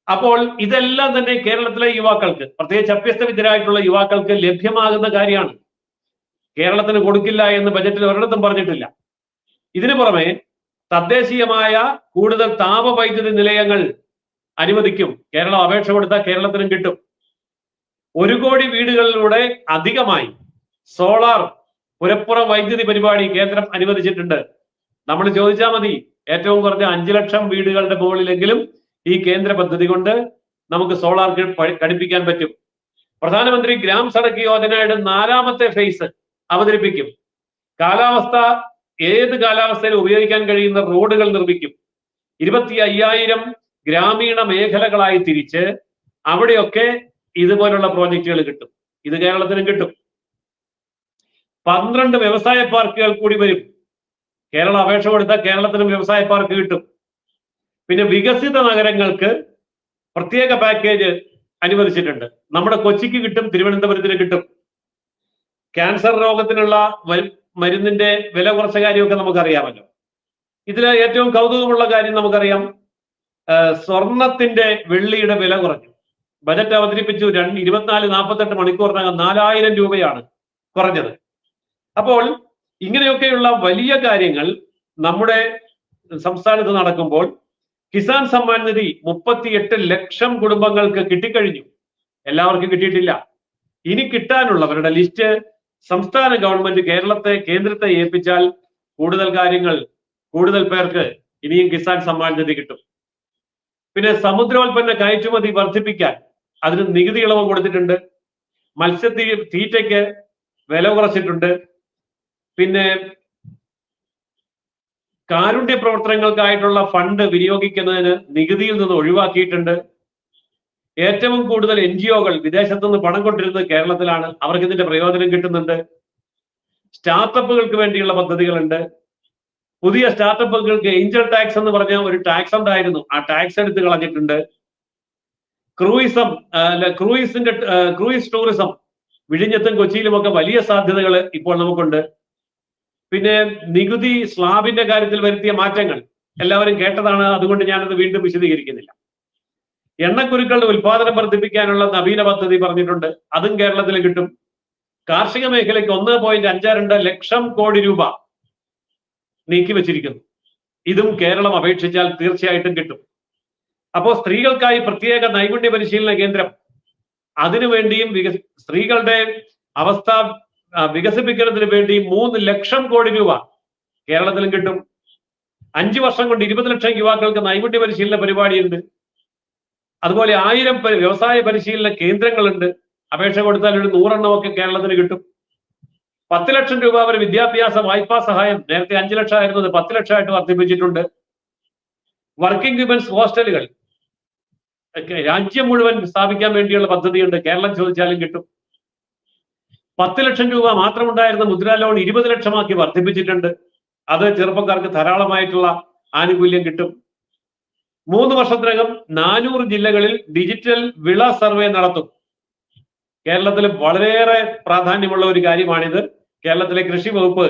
അപ്പോൾ ഇതെല്ലാം തന്നെ കേരളത്തിലെ യുവാക്കൾക്ക്, പ്രത്യേകിച്ച് അഭ്യസ്തവിദ്യരായിട്ടുള്ള യുവാക്കൾക്ക് ലഭ്യമാകുന്ന കാര്യമാണ്. കേരളത്തിന് കൊടുക്കില്ല എന്ന് ബജറ്റിൽ ഒരിടത്തും പറഞ്ഞിട്ടില്ല. ഇതിനു പുറമെ തദ്ദേശീയമായ കൂടുതൽ താപവൈദ്യുതി നിലയങ്ങൾ അനുവദിക്കും. കേരളം അപേക്ഷ കൊടുത്താൽ കേരളത്തിനും കിട്ടും. 1 കോടി വീടുകളിലൂടെ അധികമായി സോളാർ പുരപ്പുറ വൈദ്യുതി പരിപാടി കേന്ദ്രം അനുവദിച്ചിട്ടുണ്ട്. നമ്മൾ ചോദിച്ചാൽ മതി, ഏറ്റവും കുറഞ്ഞ 5 ലക്ഷം വീടുകളുടെ മുകളിലെങ്കിലും ഈ കേന്ദ്ര പദ്ധതി കൊണ്ട് നമുക്ക് സോളാർ ഘടിപ്പിക്കാൻ പറ്റും. പ്രധാനമന്ത്രി ഗ്രാം സഡക് യോജനയുടെ 4ാമത്തെ ഫേസ് അവതരിപ്പിക്കും. കാലാവസ്ഥ ഏത് കാലാവസ്ഥയിലും ഉപയോഗിക്കാൻ കഴിയുന്ന റോഡുകൾ നിർമ്മിക്കും. 25,000 ഗ്രാമീണ മേഖലകളായി തിരിച്ച് അവിടെയൊക്കെ ഇതുപോലുള്ള പ്രോജക്റ്റുകൾ കിട്ടും. ഇത് കേരളത്തിനും കിട്ടും. 12 വ്യവസായ പാർക്കുകൾ കൂടി വരും. കേരളം അപേക്ഷ കൊടുത്താൽ കേരളത്തിനും വ്യവസായ പാർക്ക് കിട്ടും. പിന്നെ വികസിത നഗരങ്ങൾക്ക് പ്രത്യേക പാക്കേജ് അനുവദിച്ചിട്ടുണ്ട്. നമ്മുടെ കൊച്ചിക്ക് കിട്ടും, തിരുവനന്തപുരത്തിന് കിട്ടും. ക്യാൻസർ രോഗത്തിനുള്ള മരുന്നിന്റെ വില കുറച്ച കാര്യമൊക്കെ നമുക്കറിയാമല്ലോ. ഇതിലെ ഏറ്റവും കൗതുകമുള്ള കാര്യം നമുക്കറിയാം, സ്വർണത്തിന്റെ വെള്ളിയുടെ വില കുറഞ്ഞു. ബജറ്റ് അവതരിപ്പിച്ചു. 24-48 മണിക്കൂറിനകം 4,000 രൂപയാണ് കുറഞ്ഞത്. അപ്പോൾ ഇങ്ങനെയൊക്കെയുള്ള വലിയ കാര്യങ്ങൾ നമ്മുടെ സംസ്ഥാനത്ത് നടക്കുമ്പോൾ കിസാൻ സമ്മാൻ നിധി 38 ലക്ഷം കുടുംബങ്ങൾക്ക് കിട്ടിക്കഴിഞ്ഞു. എല്ലാവർക്കും കിട്ടിയിട്ടില്ല. ഇനി കിട്ടാനുള്ളവരുടെ ലിസ്റ്റ് സംസ്ഥാന ഗവൺമെന്റ് കേന്ദ്രത്തെ ഏൽപ്പിച്ചാൽ കൂടുതൽ കാര്യങ്ങൾ, കൂടുതൽ പേർക്ക് ഇനിയും കിസാൻ സമ്മാൻ നിധി കിട്ടും. പിന്നെ സമുദ്രോൽപ്പന്ന കയറ്റുമതി വർദ്ധിപ്പിക്കാൻ അതിന് നികുതി ഇളവ് കൊടുത്തിട്ടുണ്ട്. തീറ്റയ്ക്ക് വില കുറച്ചിട്ടുണ്ട്. പിന്നെ കാരുണ്യ പ്രവർത്തനങ്ങൾക്കായിട്ടുള്ള ഫണ്ട് വിനിയോഗിക്കുന്നതിന് നികുതിയിൽ നിന്ന് ഒഴിവാക്കിയിട്ടുണ്ട്. ഏറ്റവും കൂടുതൽ NGO-കൾ വിദേശത്തു നിന്ന് പണം കൊണ്ടിരുന്നത് കേരളത്തിലാണ്. അവർക്ക് ഇതിന്റെ പ്രയോജനം കിട്ടുന്നുണ്ട്. സ്റ്റാർട്ടപ്പുകൾക്ക് വേണ്ടിയുള്ള പദ്ധതികളുണ്ട്. പുതിയ സ്റ്റാർട്ടപ്പുകൾക്ക് ഏഞ്ചൽ ടാക്സ് എന്ന് പറഞ്ഞ ഒരു ടാക്സ് ഉണ്ടായിരുന്നു. ആ ടാക്സ് എടുത്ത് കളഞ്ഞിട്ടുണ്ട്. ക്രൂയിസ് ടൂറിസം വിഴിഞ്ഞത്തും കൊച്ചിയിലുമൊക്കെ വലിയ സാധ്യതകൾ ഇപ്പോൾ നമുക്കുണ്ട്. പിന്നെ നികുതി സ്ലാബിന്റെ കാര്യത്തിൽ വരുത്തിയ മാറ്റങ്ങൾ എല്ലാവരും കേട്ടതാണ്. അതുകൊണ്ട് ഞാനത് വീണ്ടും വിശദീകരിക്കുന്നില്ല. എണ്ണക്കുരുക്കളുടെ ഉൽപാദനം വർദ്ധിപ്പിക്കാനുള്ള നവീന പദ്ധതി പറഞ്ഞിട്ടുണ്ട്. അതും കേരളത്തിൽ കിട്ടും. കാർഷിക മേഖലയ്ക്ക് 1.52 ലക്ഷം കോടി രൂപ നീക്കിവെച്ചിരിക്കുന്നു. ഇതും കേരളം അപേക്ഷിച്ചാൽ തീർച്ചയായിട്ടും കിട്ടും. അപ്പോൾ സ്ത്രീകൾക്കായി പ്രത്യേക നൈപുണ്യ പരിശീലന കേന്ദ്രം, അതിനുവേണ്ടിയും സ്ത്രീകളുടെ അവസ്ഥ വികസിപ്പിക്കുന്നതിന് വേണ്ടി 3 ലക്ഷം കോടി രൂപ കേരളത്തിലും കിട്ടും. 5 വർഷം കൊണ്ട് 20 ലക്ഷം യുവാക്കൾക്ക് നൈപുണ്യ പരിശീലന പരിപാടിയുണ്ട്. അതുപോലെ 1000 വ്യവസായ പരിശീലന കേന്ദ്രങ്ങളുണ്ട്. അപേക്ഷ കൊടുത്താൽ ഒരു 100 എണ്ണമൊക്കെ കേരളത്തിന് കിട്ടും. 10 ലക്ഷം രൂപ വരെ വിദ്യാഭ്യാസ വായ്പാ സഹായം, നേരത്തെ 5 ലക്ഷം ആയിരുന്നത് 10 ലക്ഷമായിട്ട് വർദ്ധിപ്പിച്ചിട്ടുണ്ട്. വർക്കിംഗ് വിമൻസ് ഹോസ്റ്റലുകൾ രാജ്യം മുഴുവൻ സ്ഥാപിക്കാൻ വേണ്ടിയുള്ള പദ്ധതിയുണ്ട്. കേരളം ചോദിച്ചാലും കിട്ടും. 10 ലക്ഷം രൂപ മാത്രമുണ്ടായിരുന്ന മുദ്രാ ലോൺ 20 ലക്ഷമാക്കി വർദ്ധിപ്പിച്ചിട്ടുണ്ട്. അത് ചെറുപ്പക്കാർക്ക് ധാരാളമായിട്ടുള്ള ആനുകൂല്യം കിട്ടും. 3 വർഷത്തിനകം 400 ജില്ലകളിൽ ഡിജിറ്റൽ വിള സർവേ നടത്തും. കേരളത്തിൽ വളരെയേറെ പ്രാധാന്യമുള്ള ഒരു കാര്യമാണിത്. കേരളത്തിലെ കൃഷി വകുപ്പ്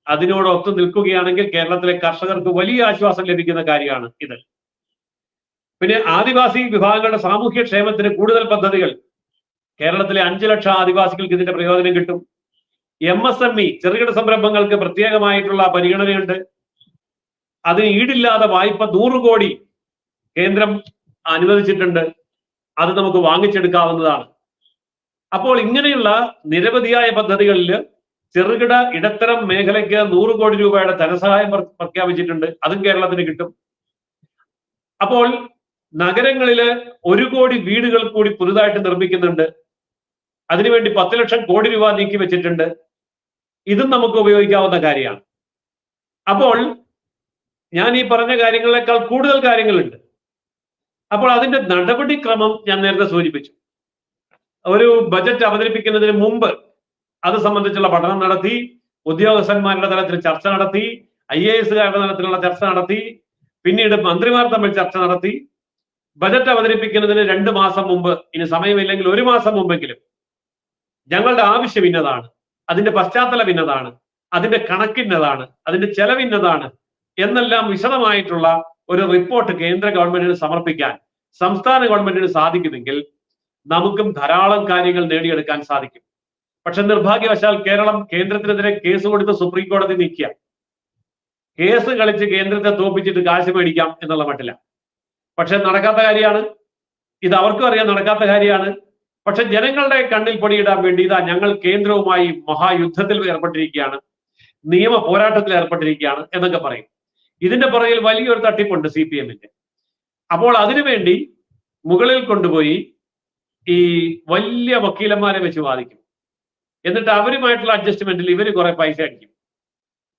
അതിനോട് ഒത്തു നിൽക്കുകയാണെങ്കിൽ കേരളത്തിലെ കർഷകർക്ക് വലിയ ആശ്വാസം ലഭിക്കുന്ന കാര്യമാണ് ഇത്. പിന്നെ ആദിവാസി വിഭാഗങ്ങളുടെ സാമൂഹ്യ ക്ഷേമത്തിന് കൂടുതൽ പദ്ധതികൾ. കേരളത്തിലെ 5 ലക്ഷം ആദിവാസികൾക്ക് ഇതിന്റെ പ്രയോജനം കിട്ടും. MSME ചെറുകിട സംരംഭങ്ങൾക്ക് പ്രത്യേകമായിട്ടുള്ള പരിഗണനയുണ്ട്. അതിന് ഈടില്ലാതെ വായ്പ 100 കോടി കേന്ദ്രം അനുവദിച്ചിട്ടുണ്ട്. അത് നമുക്ക് വാങ്ങിച്ചെടുക്കാവുന്നതാണ്. അപ്പോൾ ഇങ്ങനെയുള്ള നിരവധിയായ പദ്ധതികളിൽ ചെറുകിട ഇടത്തരം മേഖലയ്ക്ക് 100 കോടി രൂപയുടെ ധനസഹായം പ്രഖ്യാപിച്ചിട്ടുണ്ട്. അതും കേരളത്തിന് കിട്ടും. അപ്പോൾ നഗരങ്ങളില് 1 കോടി വീടുകൾ കൂടി പുതുതായിട്ട് നിർമ്മിക്കുന്നുണ്ട്. അതിനുവേണ്ടി 10 ലക്ഷം കോടി രൂപ നീക്കി വെച്ചിട്ടുണ്ട്. ഇതും നമുക്ക് ഉപയോഗിക്കാവുന്ന കാര്യമാണ്. അപ്പോൾ ഞാൻ ഈ പറഞ്ഞ കാര്യങ്ങളെക്കാൾ കൂടുതൽ കാര്യങ്ങളുണ്ട്. അപ്പോൾ അതിന്റെ നടപടിക്രമം ഞാൻ നേരത്തെ സൂചിപ്പിച്ചു. ഒരു ബജറ്റ് അവതരിപ്പിക്കുന്നതിന് മുമ്പ് അത് സംബന്ധിച്ചുള്ള പഠനം നടത്തി, ഉദ്യോഗസ്ഥന്മാരുടെ തലത്തിൽ ചർച്ച നടത്തി, IAS-കാരുടെ തലത്തിലുള്ള ചർച്ച നടത്തി, പിന്നീട് മന്ത്രിമാർ തമ്മിൽ ചർച്ച നടത്തി. ബജറ്റ് അവതരിപ്പിക്കുന്നതിന് 2 മാസം മുമ്പ്, ഇനി സമയമില്ലെങ്കിൽ 1 മാസം മുമ്പെങ്കിലും ഞങ്ങളുടെ ആവശ്യം ഇന്നതാണ്, അതിന്റെ പശ്ചാത്തലം ഇന്നതാണ്, അതിന്റെ കണക്കിന്നതാണ്, അതിന്റെ ചെലവിന്നതാണ് എന്നെല്ലാം വിശദമായിട്ടുള്ള ഒരു റിപ്പോർട്ട് കേന്ദ്ര ഗവൺമെന്റിന് സമർപ്പിക്കാൻ സംസ്ഥാന ഗവൺമെന്റിന് സാധിക്കുമെങ്കിൽ നമുക്കും ധാരാളം കാര്യങ്ങൾ നേടിയെടുക്കാൻ സാധിക്കും. പക്ഷെ നിർഭാഗ്യവശാൽ കേരളം കേന്ദ്രത്തിനെതിരെ കേസ് കൊടുത്ത് സുപ്രീം കോടതി നീക്കിയ കേസ് കളിച്ച് കേന്ദ്രത്തെ തോപ്പിച്ചിട്ട് കാശ് മേടിക്കാം എന്നുള്ള മട്ടില്ല. പക്ഷെ നടക്കാത്ത കാര്യമാണ്. ഇത് അവർക്കും അറിയാൻ നടക്കാത്ത കാര്യമാണ്. പക്ഷെ ജനങ്ങളുടെ കണ്ണിൽ പൊടിയിടാൻ വേണ്ടി ഇതാ ഞങ്ങൾ കേന്ദ്രവുമായി മഹായുദ്ധത്തിൽ ഏർപ്പെട്ടിരിക്കുകയാണ്, നിയമ പോരാട്ടത്തിൽ ഏർപ്പെട്ടിരിക്കുകയാണ് എന്നൊക്കെ പറയും. ഇതിന്റെ പുറകിൽ വലിയൊരു തട്ടിപ്പുണ്ട് CPM-ന്റെ. അപ്പോൾ അതിനുവേണ്ടി മുകളിൽ കൊണ്ടുപോയി ഈ വലിയ വക്കീലന്മാരെ വെച്ച് വാദിക്കും. എന്നിട്ട് അവരുമായിട്ടുള്ള അഡ്ജസ്റ്റ്മെന്റിൽ ഇവർ കുറെ പൈസ അടിക്കും.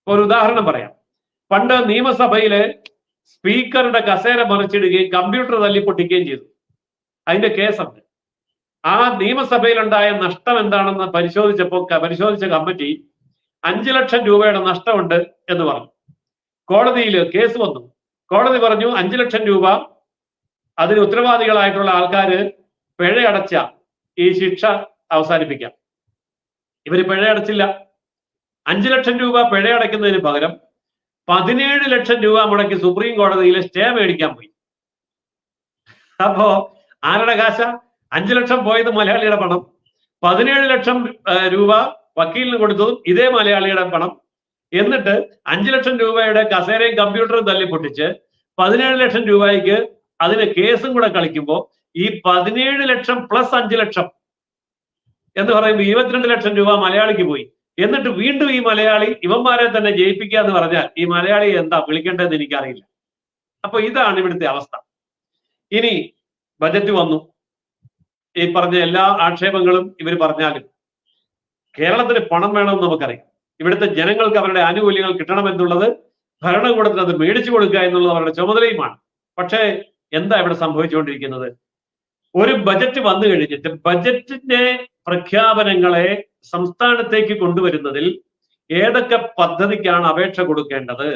ഒരു ഉദാഹരണം പറയാം. പണ്ട് നിയമസഭയിലെ സ്പീക്കറുടെ കസേര മറിച്ചിടുകയും കമ്പ്യൂട്ടർ തല്ലി പൊട്ടിക്കുകയും ചെയ്തു. അതിന്റെ കേസുണ്ട്. ആ നിയമസഭയിലുണ്ടായ നഷ്ടം എന്താണെന്ന് പരിശോധിച്ച കമ്മിറ്റി 5 ലക്ഷം രൂപയുടെ നഷ്ടമുണ്ട് എന്ന് പറഞ്ഞു. കോടതിയിൽ കേസ് വന്നു. കോടതി പറഞ്ഞു 5 ലക്ഷം രൂപ അതിന് ഉത്തരവാദികളായിട്ടുള്ള ആൾക്കാര് പിഴയടച്ച ഈ ശിക്ഷ അവസാനിപ്പിക്കാം. ഇവര് പിഴയടച്ചില്ല. 5 ലക്ഷം രൂപ പിഴയടയ്ക്കുന്നതിന് പകരം 17 ലക്ഷം രൂപ മുടക്കി സുപ്രീം കോടതിയിൽ സ്റ്റേ മേടിക്കാൻ പോയി. അപ്പോ ആരുടെ കാശ? 5 ലക്ഷം പോയത് മലയാളിയുടെ പണം, 17 ലക്ഷം രൂപ വക്കീലിന് കൊടുത്തതും ഇതേ മലയാളിയുടെ പണം. എന്നിട്ട് 5 ലക്ഷം രൂപയുടെ കസേരയും കമ്പ്യൂട്ടറും തല്ലി പൊട്ടിച്ച് 17 ലക്ഷം രൂപയ്ക്ക് അതിന് കേസും കൂടെ കളിക്കുമ്പോൾ ഈ 17 ലക്ഷം പ്ലസ് 5 ലക്ഷം എന്ന് പറയുമ്പോൾ 22 ലക്ഷം രൂപ മലയാളിക്ക് പോയി. എന്നിട്ട് വീണ്ടും ഈ മലയാളി ഇവന്മാരെ തന്നെ ജയിപ്പിക്കുക എന്ന് പറഞ്ഞാൽ ഈ മലയാളി എന്താ വിളിക്കേണ്ടതെന്ന് എനിക്കറിയില്ല. അപ്പൊ ഇതാണ് ഇവിടുത്തെ അവസ്ഥ. ഇനി ബജറ്റ് വന്നു. ഈ പറഞ്ഞ എല്ലാ ആക്ഷേപങ്ങളും ഇവർ പറഞ്ഞാലും കേരളത്തിന് പണം വേണമെന്ന് നമുക്കറിയാം. ഇവിടുത്തെ ജനങ്ങൾക്ക് അവരുടെ ആനുകൂല്യങ്ങൾ കിട്ടണമെന്നുള്ളത് ഭരണകൂടത്തിന് അത് മേടിച്ചു കൊടുക്കുക എന്നുള്ളത് അവരുടെ ചുമതലയുമാണ്. പക്ഷേ എന്താ ഇവിടെ സംഭവിച്ചുകൊണ്ടിരിക്കുന്നത്? ഒരു ബജറ്റ് വന്നു കഴിഞ്ഞിട്ട് ബജറ്റിന്റെ പ്രഖ്യാപനങ്ങളെ സംസ്ഥാനത്തേക്ക് കൊണ്ടുവരുന്നതിൽ ഏതൊക്കെ പദ്ധതിക്കാണ് അപേക്ഷ കൊടുക്കേണ്ടത്,